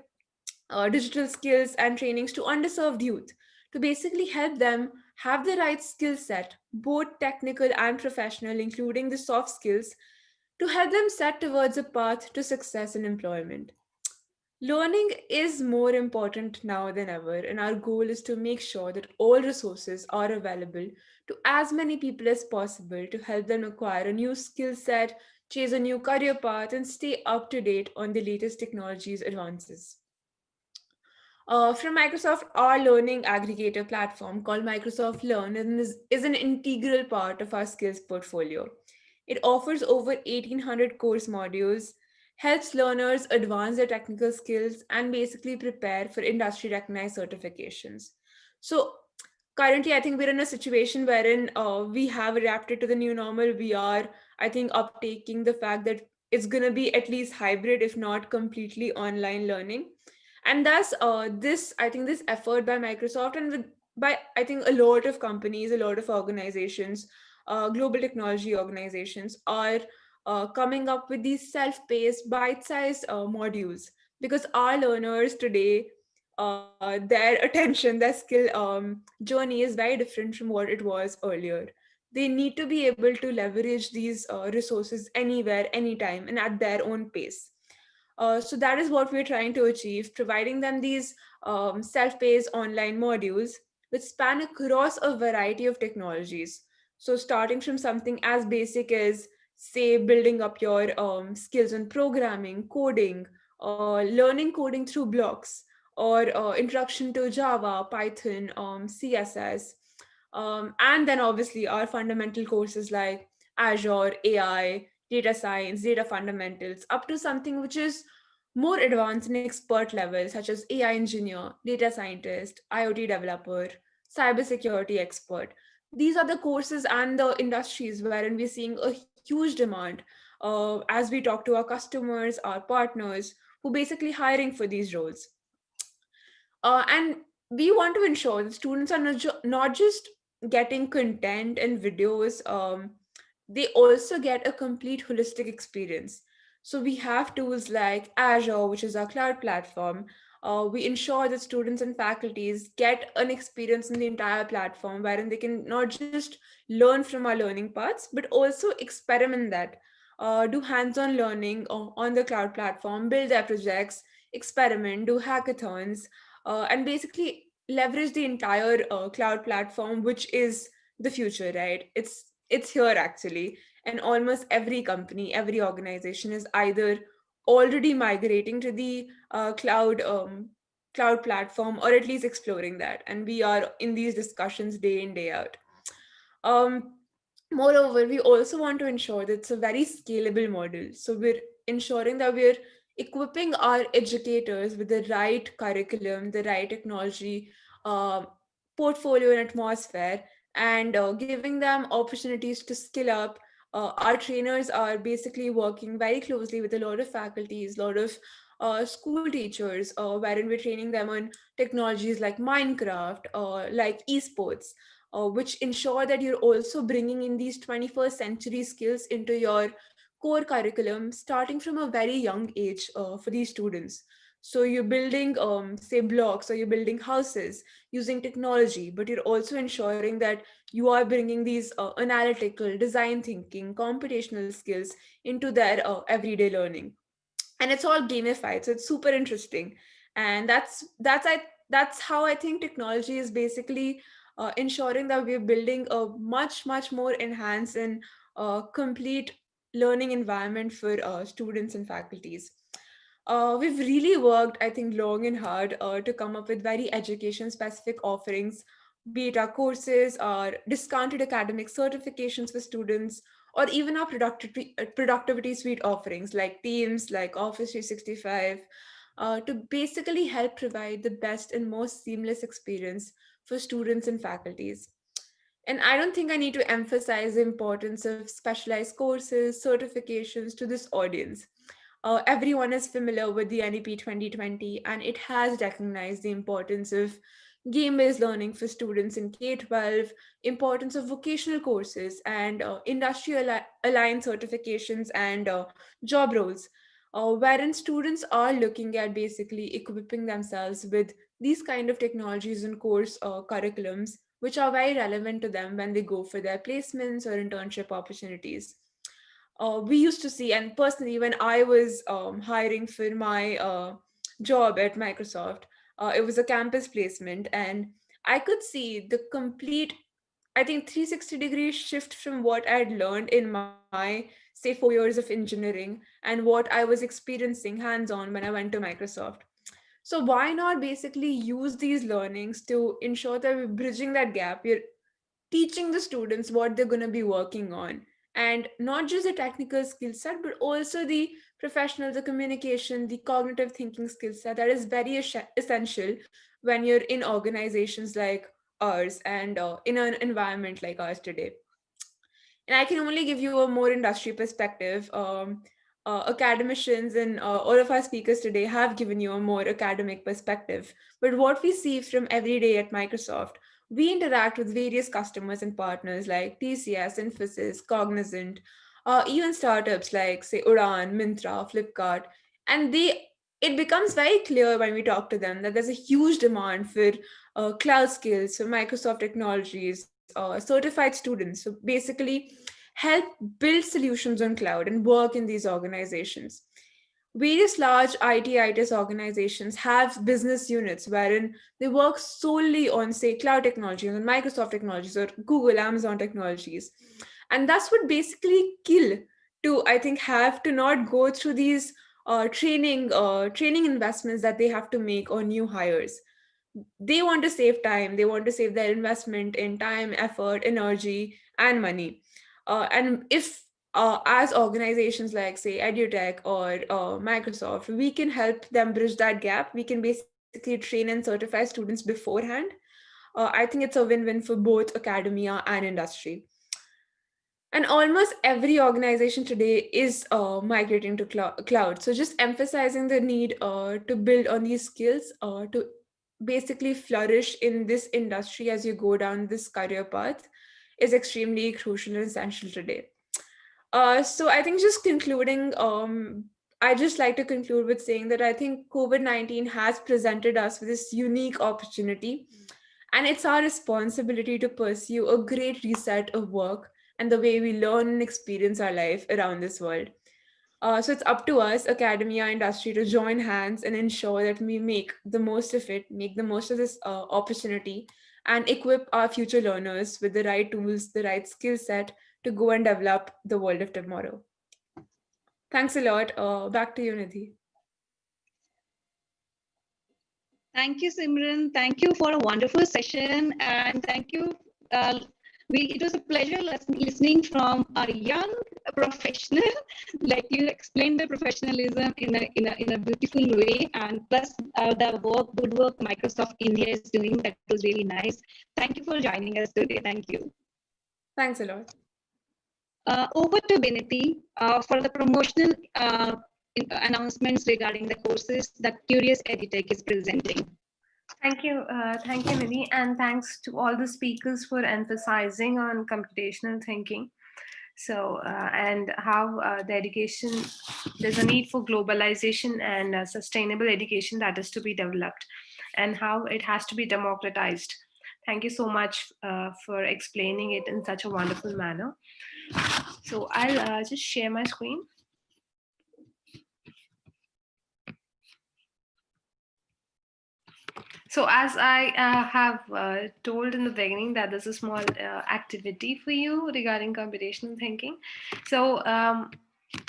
digital skills and trainings to underserved youth to basically help them have the right skill set, both technical and professional, including the soft skills, to help them set towards a path to success in employment. Learning is more important now than ever, and our goal is to make sure that all resources are available to as many people as possible to help them acquire a new skill set, chase a new career path, and stay up to date on the latest technologies advances. From Microsoft, our learning aggregator platform called Microsoft Learn is an integral part of our skills portfolio. It offers over 1,800 course modules, helps learners advance their technical skills, and basically prepare for industry recognized certifications. So, currently, I think we're in a situation wherein we have adapted to the new normal. We are, I think, uptaking the fact that it's going to be at least hybrid, if not completely online learning. And thus this I think this effort by Microsoft and by I think a lot of companies, a lot of organizations, global technology organizations are coming up with these self-paced bite-sized modules, because our learners today, their attention, their skill journey is very different from what it was earlier. They need to be able to leverage these resources anywhere, anytime, and at their own pace. So that is what we're trying to achieve, providing them these self-paced online modules which span across a variety of technologies. So starting from something as basic as, say, building up your skills in programming, coding, learning coding through blocks, or introduction to Java, Python, CSS, and then obviously our fundamental courses like Azure, AI, data science, data fundamentals, up to something which is more advanced and expert level, such as AI engineer, data scientist, IoT developer, cybersecurity expert. These are the courses and the industries wherein we're seeing a huge demand as we talk to our customers, our partners, who basically hiring for these roles. And we want to ensure that students are not just getting content and videos, they also get a complete holistic experience. So we have tools like Azure, which is our cloud platform. We ensure that students and faculties get an experience in the entire platform wherein they can not just learn from our learning paths, but also experiment that, do hands-on learning on the cloud platform, build their projects, experiment, do hackathons, and basically leverage the entire cloud platform, which is the future, right? It's here actually, and almost every company, every organization is either already migrating to the cloud platform, or at least exploring that, and we are in these discussions day in day out. um, Moreover, we also want to ensure that it's a very scalable model. So we're ensuring that we're equipping our educators with the right curriculum, the right technology uh, portfolio and atmosphere, and giving them opportunities to skill up. Our trainers are basically working very closely with a lot of faculties, a lot of school teachers, wherein we're training them on technologies like Minecraft, like esports, which ensure that you're also bringing in these 21st century skills into your core curriculum starting from a very young age for these students. So you're building, say, blocks, or you're building houses using technology, but you're also ensuring that you are bringing these analytical, design thinking, computational skills into their everyday learning. And it's all gamified, so it's super interesting. And that's how I think technology is basically ensuring that we're building a much more enhanced and complete learning environment for students and faculties. We've really worked, I think, long and hard to come up with very education specific offerings, be it our courses, our discounted academic certifications for students, or even our productivity suite offerings like Teams, like Office 365, to basically help provide the best and most seamless experience for students and faculties. And I don't think I need to emphasize the importance of specialized courses, certifications to this audience. Everyone is familiar with the NEP 2020, and it has recognized the importance of game-based learning for students in K-12, importance of vocational courses and industry-aligned certifications and job roles, wherein students are looking at basically equipping themselves with these kind of technologies and course curriculums, which are very relevant to them when they go for their placements or internship opportunities. We used to see, and personally, when I was hiring for my job at Microsoft, it was a campus placement, and I could see the complete, I think, 360-degree shift from what I had learned in my, say, 4 years of engineering and what I was experiencing hands-on when I went to Microsoft. So why not basically use these learnings to ensure that we're bridging that gap? We're teaching the students what they're going to be working on, and not just the technical skill set, but also the professional, the communication, the cognitive thinking skill set that is very essential when you're in organizations like ours and in an environment like ours today. And I can only give you a more industry perspective. Academicians and all of our speakers today have given you a more academic perspective. But what we see from every day at Microsoft, we interact with various customers and partners like TCS, Infosys, Cognizant, even startups like, say, Udan, Myntra, Flipkart. And it becomes very clear when we talk to them that there's a huge demand for cloud skills, for Microsoft technologies, certified students. So basically, help build solutions on cloud and work in these organizations. Various large ITs organizations have business units wherein they work solely on, say, cloud technologies, on Microsoft technologies or Google, Amazon technologies. And that's what basically kill to, I think, have to not go through these training investments that they have to make on new hires. They want to save time. They want to save their investment in time, effort, energy, and money. And if as organizations like, say, EduTech or Microsoft, we can help them bridge that gap. We can basically train and certify students beforehand. I think it's a win-win for both academia and industry. And almost every organization today is migrating to cloud. So just emphasizing the need to build on these skills to basically flourish in this industry as you go down this career path is extremely crucial and essential today. So I think just concluding, I just like to conclude with saying that I think COVID-19 has presented us with this unique opportunity, and it's our responsibility to pursue a great reset of work and the way we learn and experience our life around this world. So it's up to us, academia, industry, to join hands and ensure that we make the most of it, make the most of this opportunity, and equip our future learners with the right tools, the right skill set to go and develop the world of tomorrow. Thanks a lot. Back to you, Nidhi. Thank you, Simran. Thank you for a wonderful session, and thank you. It was a pleasure listening from a young professional. Like, you explained the professionalism in a beautiful way, and plus the good work Microsoft India is doing. That was really nice. Thank you for joining us today. Thank you. Thanks a lot. Over to Vinity for the promotional announcements regarding the courses that Curious EduTech is presenting. Thank you, Nidhi, and thanks to all the speakers for emphasizing on computational thinking. So, and how the education, there's a need for globalization and sustainable education that is to be developed, and how it has to be democratized. Thank you so much for explaining it in such a wonderful manner. So I'll just share my screen. So as I have told in the beginning that this is a small activity for you regarding computational thinking. So,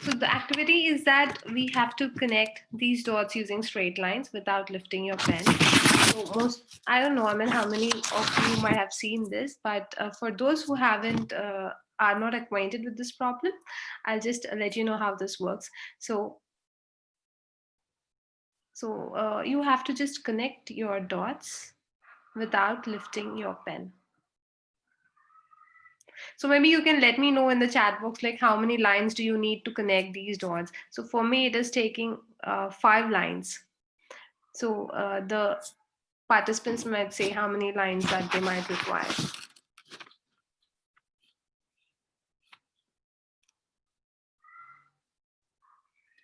so the activity is that we have to connect these dots using straight lines without lifting your pen. So I don't know, I mean, how many of you might have seen this, but for those who haven't, are not acquainted with this problem, I'll just let you know how this works. So you have to just connect your dots without lifting your pen. So maybe you can let me know in the chat box, like how many lines do you need to connect these dots? So for me, it is taking 5 lines. So the participants might say how many lines that they might require.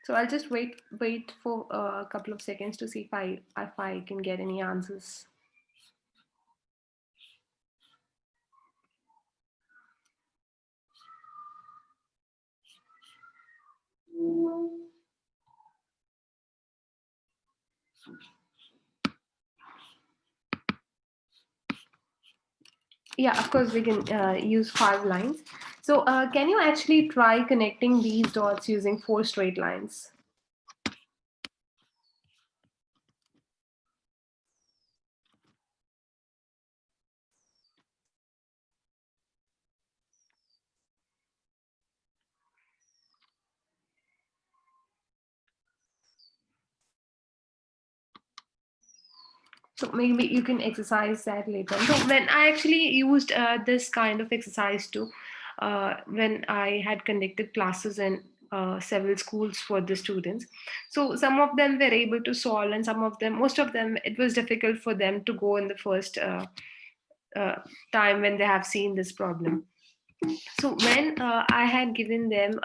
So I'll just wait for a couple of seconds to see if I can get any answers. Yeah, of course we can use 5 lines. So can you actually try connecting these dots using 4 straight lines? So maybe you can exercise that later. So when I actually used this kind of exercise too, when I had conducted classes in several schools for the students. So some of them were able to solve, and most of them, it was difficult for them to go in the first time when they have seen this problem. So when I had given them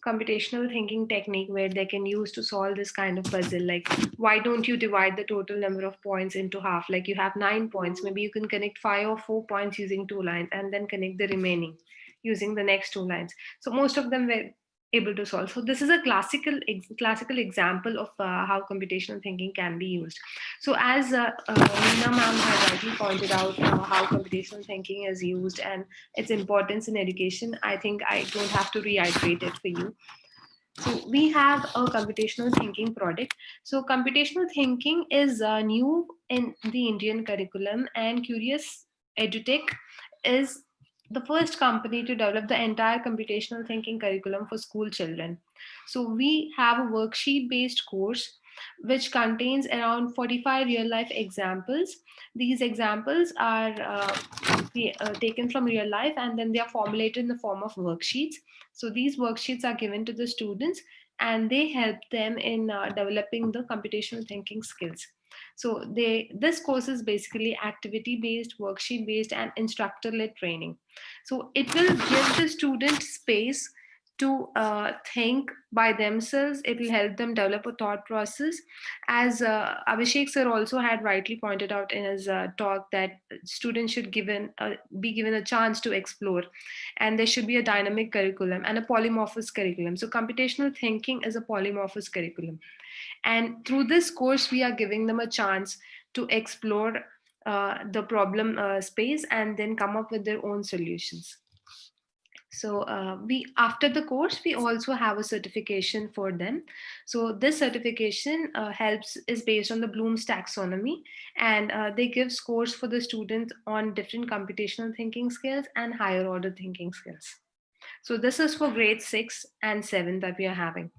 computational thinking technique where they can use to solve this kind of puzzle, like why don't you divide the total number of points into half? Like you have 9 points, maybe you can connect 5 or 4 points using 2 lines and then connect the remaining using the next 2 lines. So most of them were able to solve. So this is a classical example of how computational thinking can be used. So as Meena ma'am had rightly pointed out how computational thinking is used and its importance in education, I think I don't have to reiterate it for you. So we have a computational thinking product. So computational thinking is new in the Indian curriculum, and Curious EduTech is the first company to develop the entire computational thinking curriculum for school children. So we have a worksheet based course which contains around 45 real life examples. These examples are taken from real life, and then they are formulated in the form of worksheets. So these worksheets are given to the students, and they help them in developing the computational thinking skills. So this course is basically activity based, worksheet based, and instructor led training. So it will give the student space to think by themselves. It will help them develop a thought process. As Abhishek sir also had rightly pointed out in his talk, that students should be given a chance to explore, and there should be a dynamic curriculum and a polymorphous curriculum. So computational thinking is a polymorphous curriculum, and through this course we are giving them a chance to explore the problem space and then come up with their own solutions. So we after the course we also have a certification for them. So this certification is based on the Bloom's taxonomy, and they give scores for the students on different computational thinking skills and higher order thinking skills. So this is for grade 6 and 7 that we are having.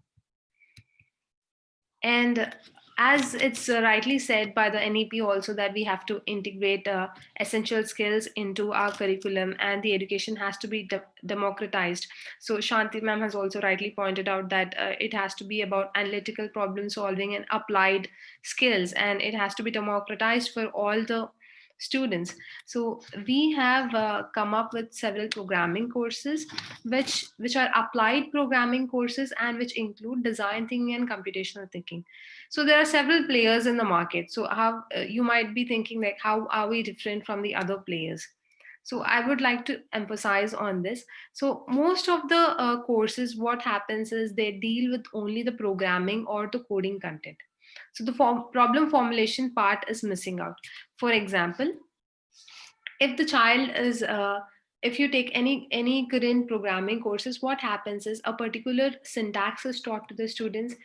And as it's rightly said by the NEP also, that we have to integrate essential skills into our curriculum, and the education has to be democratized. So Shanti ma'am has also rightly pointed out that it has to be about analytical problem solving and applied skills, and it has to be democratized for all the students. So we have come up with several programming courses which are applied programming courses, and which include design thinking and computational thinking. So there are several players in the market. So how you might be thinking, like, how are we different from the other players? So I would like to emphasize on this. So most of the courses, what happens is they deal with only the programming or the coding content. So the problem formulation part is missing out. For example, if the child is if you take any current programming courses, what happens is a particular syntax is taught to the students,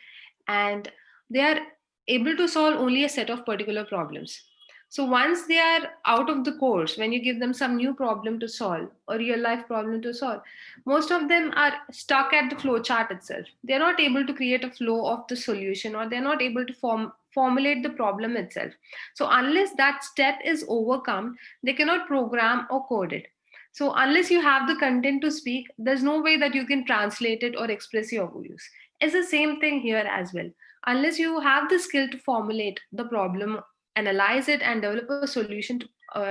and they are able to solve only a set of particular problems. So once they are out of the course, when you give them some new problem to solve, a real life problem to solve, most of them are stuck at the flow chart itself. They're not able to create a flow of the solution, or they're not able to formulate the problem itself. So unless that step is overcome, they cannot program or code it. So unless you have the content to speak, there's no way that you can translate it or express your views. It's the same thing here as well. Unless you have the skill to formulate the problem, analyze it, and develop a solution to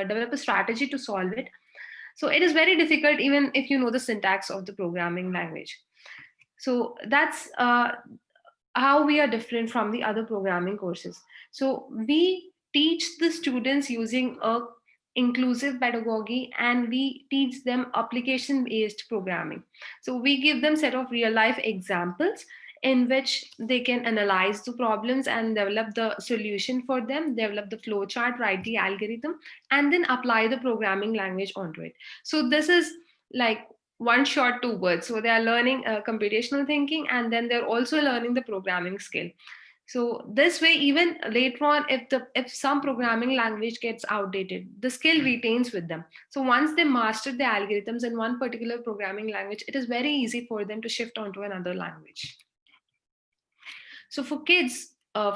develop a strategy to solve it, so it is very difficult even if you know the syntax of the programming language. So that's how we are different from the other programming courses. So we teach the students using a inclusive pedagogy, and we teach them application based programming. So we give them set of real life examples in which they can analyze the problems and develop the solution for them, develop the flow chart, write the algorithm, and then apply the programming language onto it. So this is like one shot, two words. So they are learning computational thinking, and then they're also learning the programming skill. So this way, even later on, if some programming language gets outdated, the skill retains with them. So once they master the algorithms in one particular programming language, it is very easy for them to shift onto another language. So for kids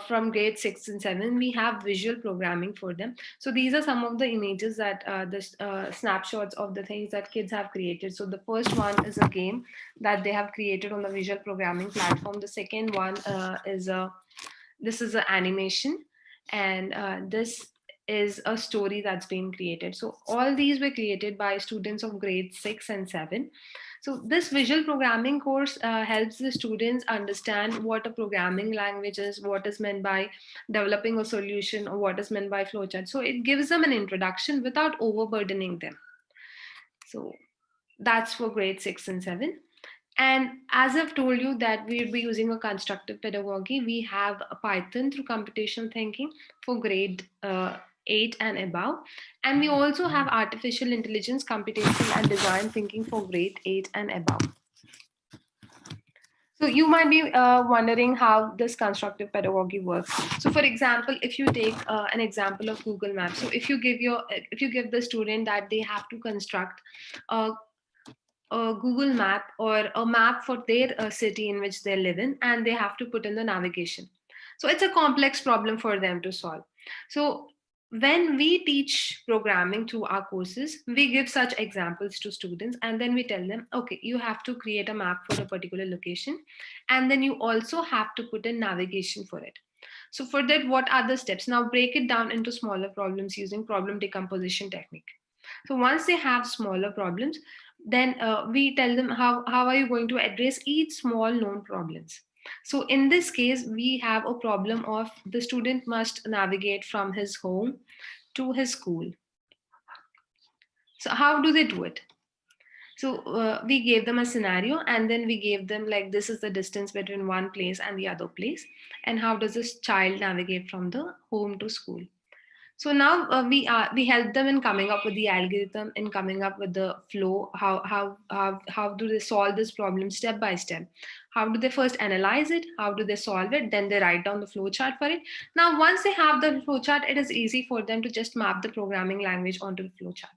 from grade 6 and 7, we have visual programming for them. So these are some of the images that the snapshots of the things that kids have created. So the first one is a game that they have created on the visual programming platform. The second one this is an animation, and this is a story that's been created. So all these were created by students of grade 6 and 7. So this visual programming course helps the students understand what a programming language is, what is meant by developing a solution, or what is meant by flowchart. So it gives them an introduction without overburdening them. So that's for grade 6 and 7. And as I've told you that we'll be using a constructive pedagogy, we have a Python through computational thinking for grade 8 and above. And we also have artificial intelligence, computational and design thinking for grade 8 and above. So you might be wondering how this constructive pedagogy works. So for example, if you take an example of Google Maps, so if you give the student that they have to construct a Google map or a map for their city in which they live in, and they have to put in the navigation. So it's a complex problem for them to solve. So when we teach programming through our courses, we give such examples to students, and then we tell them, okay, you have to create a map for a particular location, and then you also have to put in navigation for it. So for that, what are the steps? Now break it down into smaller problems using problem decomposition technique. So once they have smaller problems, then we tell them how are you going to address each small known problems. So in this case, we have a problem of the student must navigate from his home to his school. So how do they do it? So we gave them a scenario, and then we gave them like, this is the distance between one place and the other place, and how does this child navigate from the home to school. So now we help them in coming up with the algorithm, in coming up with the flow. How do they solve this problem step by step? How do they first analyze it? How do they solve it? Then they write down the flow chart for it. Now, once they have the flow chart, it is easy for them to just map the programming language onto the flow chart.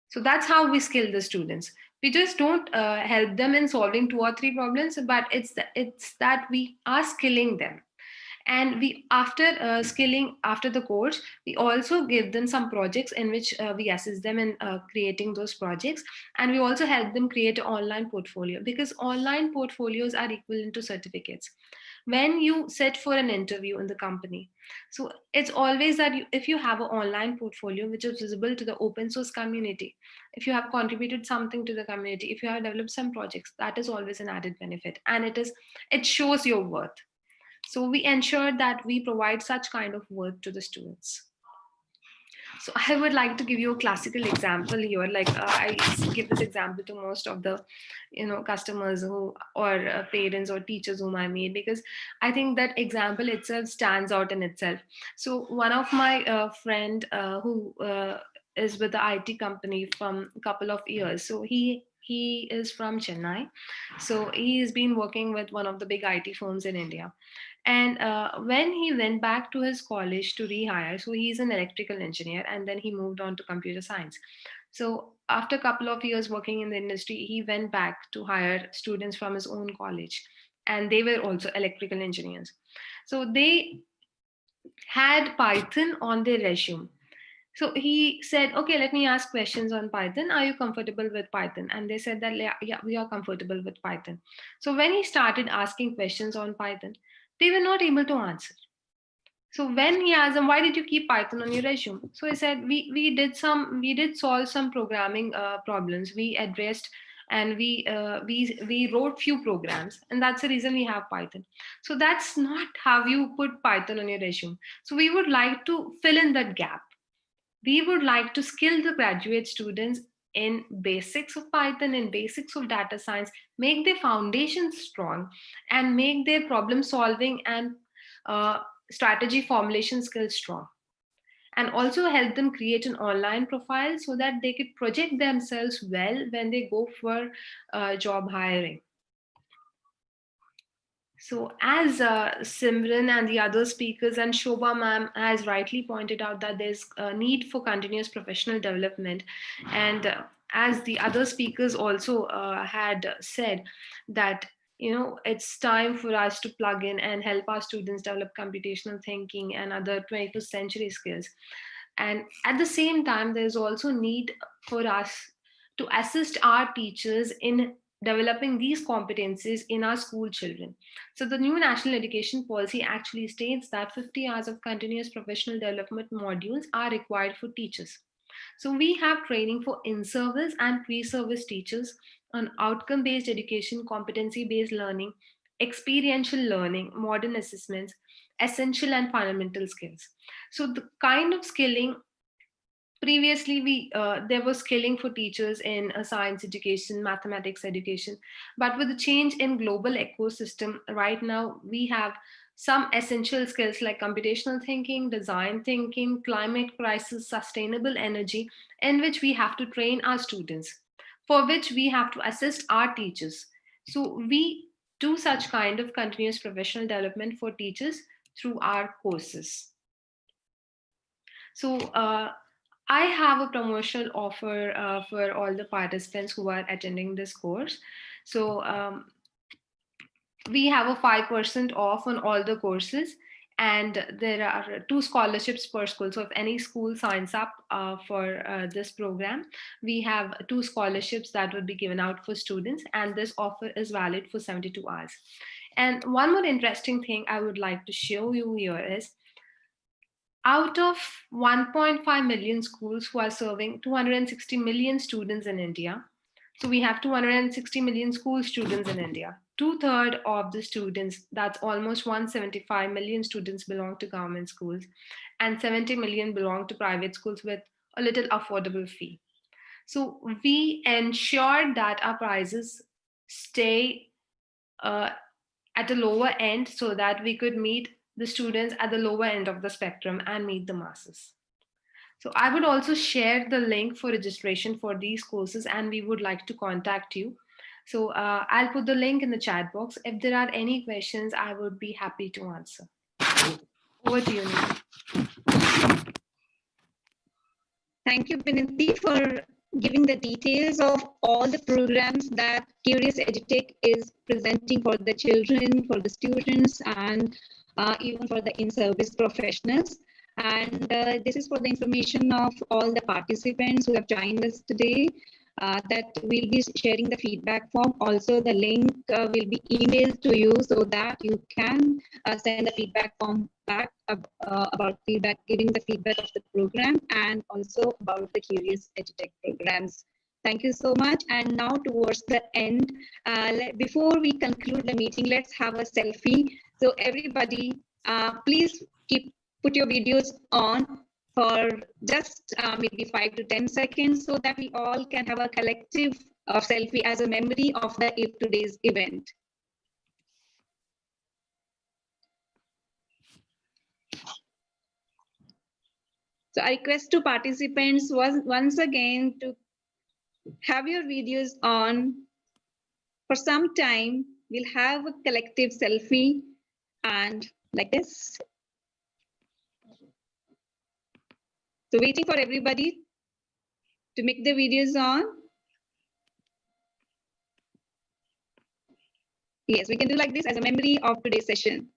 So that's how we skill the students. We just don't help them in solving 2 or 3 problems, but it's that we are skilling them. And we, after skilling after the course, we also give them some projects in which we assist them in creating those projects. And we also help them create an online portfolio, because online portfolios are equivalent to certificates. When you sit for an interview in the company, so it's always that if you have an online portfolio which is visible to the open source community, if you have contributed something to the community, if you have developed some projects, that is always an added benefit, and it shows your worth. So we ensure that we provide such kind of work to the students. So I would like to give you a classical example here. Like I give this example to most of the, customers who, or parents or teachers whom I meet, because I think that example itself stands out in itself. So one of my friend who is with the IT company from a couple of years. So he is from Chennai. So he has been working with one of the big IT firms in India. And when he went back to his college to rehire, so he's an electrical engineer, and then he moved on to computer science. So after a couple of years working in the industry, he went back to hire students from his own college, and they were also electrical engineers. So they had Python on their resume. So he said, okay, let me ask questions on Python. Are you comfortable with Python? And they said that, yeah, we are comfortable with Python. So when he started asking questions on Python, they were not able to answer. So when he asked them, why did you keep Python on your resume? So he said, we did solve some programming problems. We addressed and we wrote few programs, and that's the reason we have Python. So that's not how you put Python on your resume. So we would like to fill in that gap. We would like to skill the graduate students in basics of Python and basics of data science, make their foundations strong, and make their problem solving and strategy formulation skills strong. And also help them create an online profile so that they could project themselves well when they go for job hiring. So as Simran and the other speakers and Shobha ma'am has rightly pointed out that there's a need for continuous professional development. And as the other speakers also had said that, it's time for us to plug in and help our students develop computational thinking and other 21st century skills. And at the same time, there's also need for us to assist our teachers in developing these competencies in our school children. So the new national education policy actually states that 50 hours of continuous professional development modules are required for teachers. So we have training for in-service and pre-service teachers on outcome-based education, competency-based learning, experiential learning, modern assessments, essential and fundamental skills. So the kind of skilling previously there was skilling for teachers in science education, mathematics education, but with the change in global ecosystem right now, we have some essential skills like computational thinking, design thinking, climate crisis, sustainable energy, in which we have to train our students, for which we have to assist our teachers. So we do such kind of continuous professional development for teachers through our courses. So I have a promotional offer for all the participants who are attending this course. So we have a 5% off on all the courses, and there are 2 scholarships per school. So if any school signs up for this program, we have 2 scholarships that would be given out for students, and this offer is valid for 72 hours. And one more interesting thing I would like to show you here is, out of 1.5 million schools who are serving 260 million students in India, so we have 260 million school students in India. 2/3 of the students, that's almost 175 million students, belong to government schools, and 70 million belong to private schools with a little affordable fee. So we ensure that our prices stay at a lower end so that we could meet the students at the lower end of the spectrum and meet the masses. So I would also share the link for registration for these courses, and we would like to contact you. So I'll put the link in the chat box. If there are any questions, I would be happy to answer. Over to you, Nidhi. Thank you, Viniti, for giving the details of all the programs that Curious EduTech is presenting for the children, for the students, and even for the in-service professionals. And this is for the information of all the participants who have joined us today. That we'll be sharing the feedback form. Also, the link will be emailed to you so that you can send the feedback form back about feedback, giving the feedback of the program, and also about the Curious EduTech programs. Thank you so much. And now towards the end, before we conclude the meeting, let's have a selfie. So everybody, please put your videos on for just maybe 5 to 10 seconds so that we all can have a collective selfie as a memory of today's event. So I request to participants once again to have your videos on for some time. We'll have a collective selfie and like this. So waiting for everybody to make the videos on. Yes, we can do like this as a memory of today's session.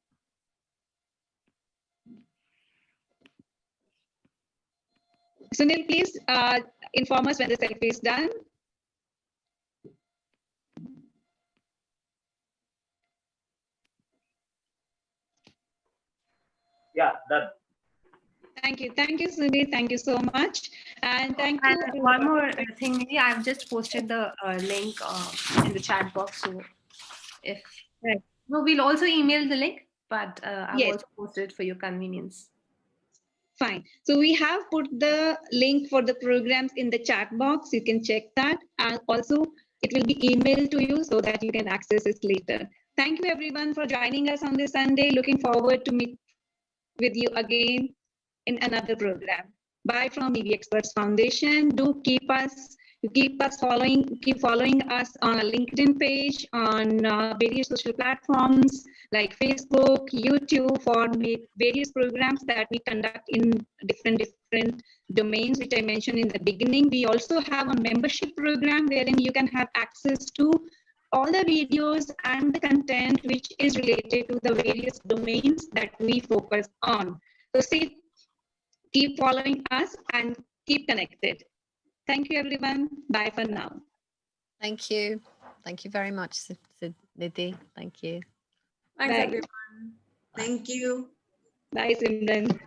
Sunil, please inform us when the selfie is done. Yeah, done. Thank you, Sunil. Thank you so much, and thank you. And one more thing, maybe I've just posted the link in the chat box. So if no, we'll also email the link, but I've Yes. also posted it for your convenience. Fine. So we have put the link for the programs in the chat box. You can check that. And also it will be emailed to you so that you can access it later. Thank you everyone for joining us on this Sunday. Looking forward to meet with you again in another program. Bye from EV Experts Foundation. Do keep following us on our LinkedIn page, on various social platforms like Facebook, YouTube, for various programs that we conduct in different domains, which I mentioned in the beginning. We also have a membership program wherein you can have access to all the videos and the content which is related to the various domains that we focus on. So keep following us and keep connected. Thank you, everyone. Bye for now. Thank you. Thank you very much, Nidhi. Thank you. Thanks, Bye. everyone. Thank you. Bye, Simran.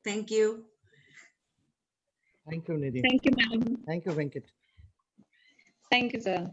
Thank you. Thank you, Nidhi. Thank you, ma'am. Thank you, Venkat. Thank you, sir.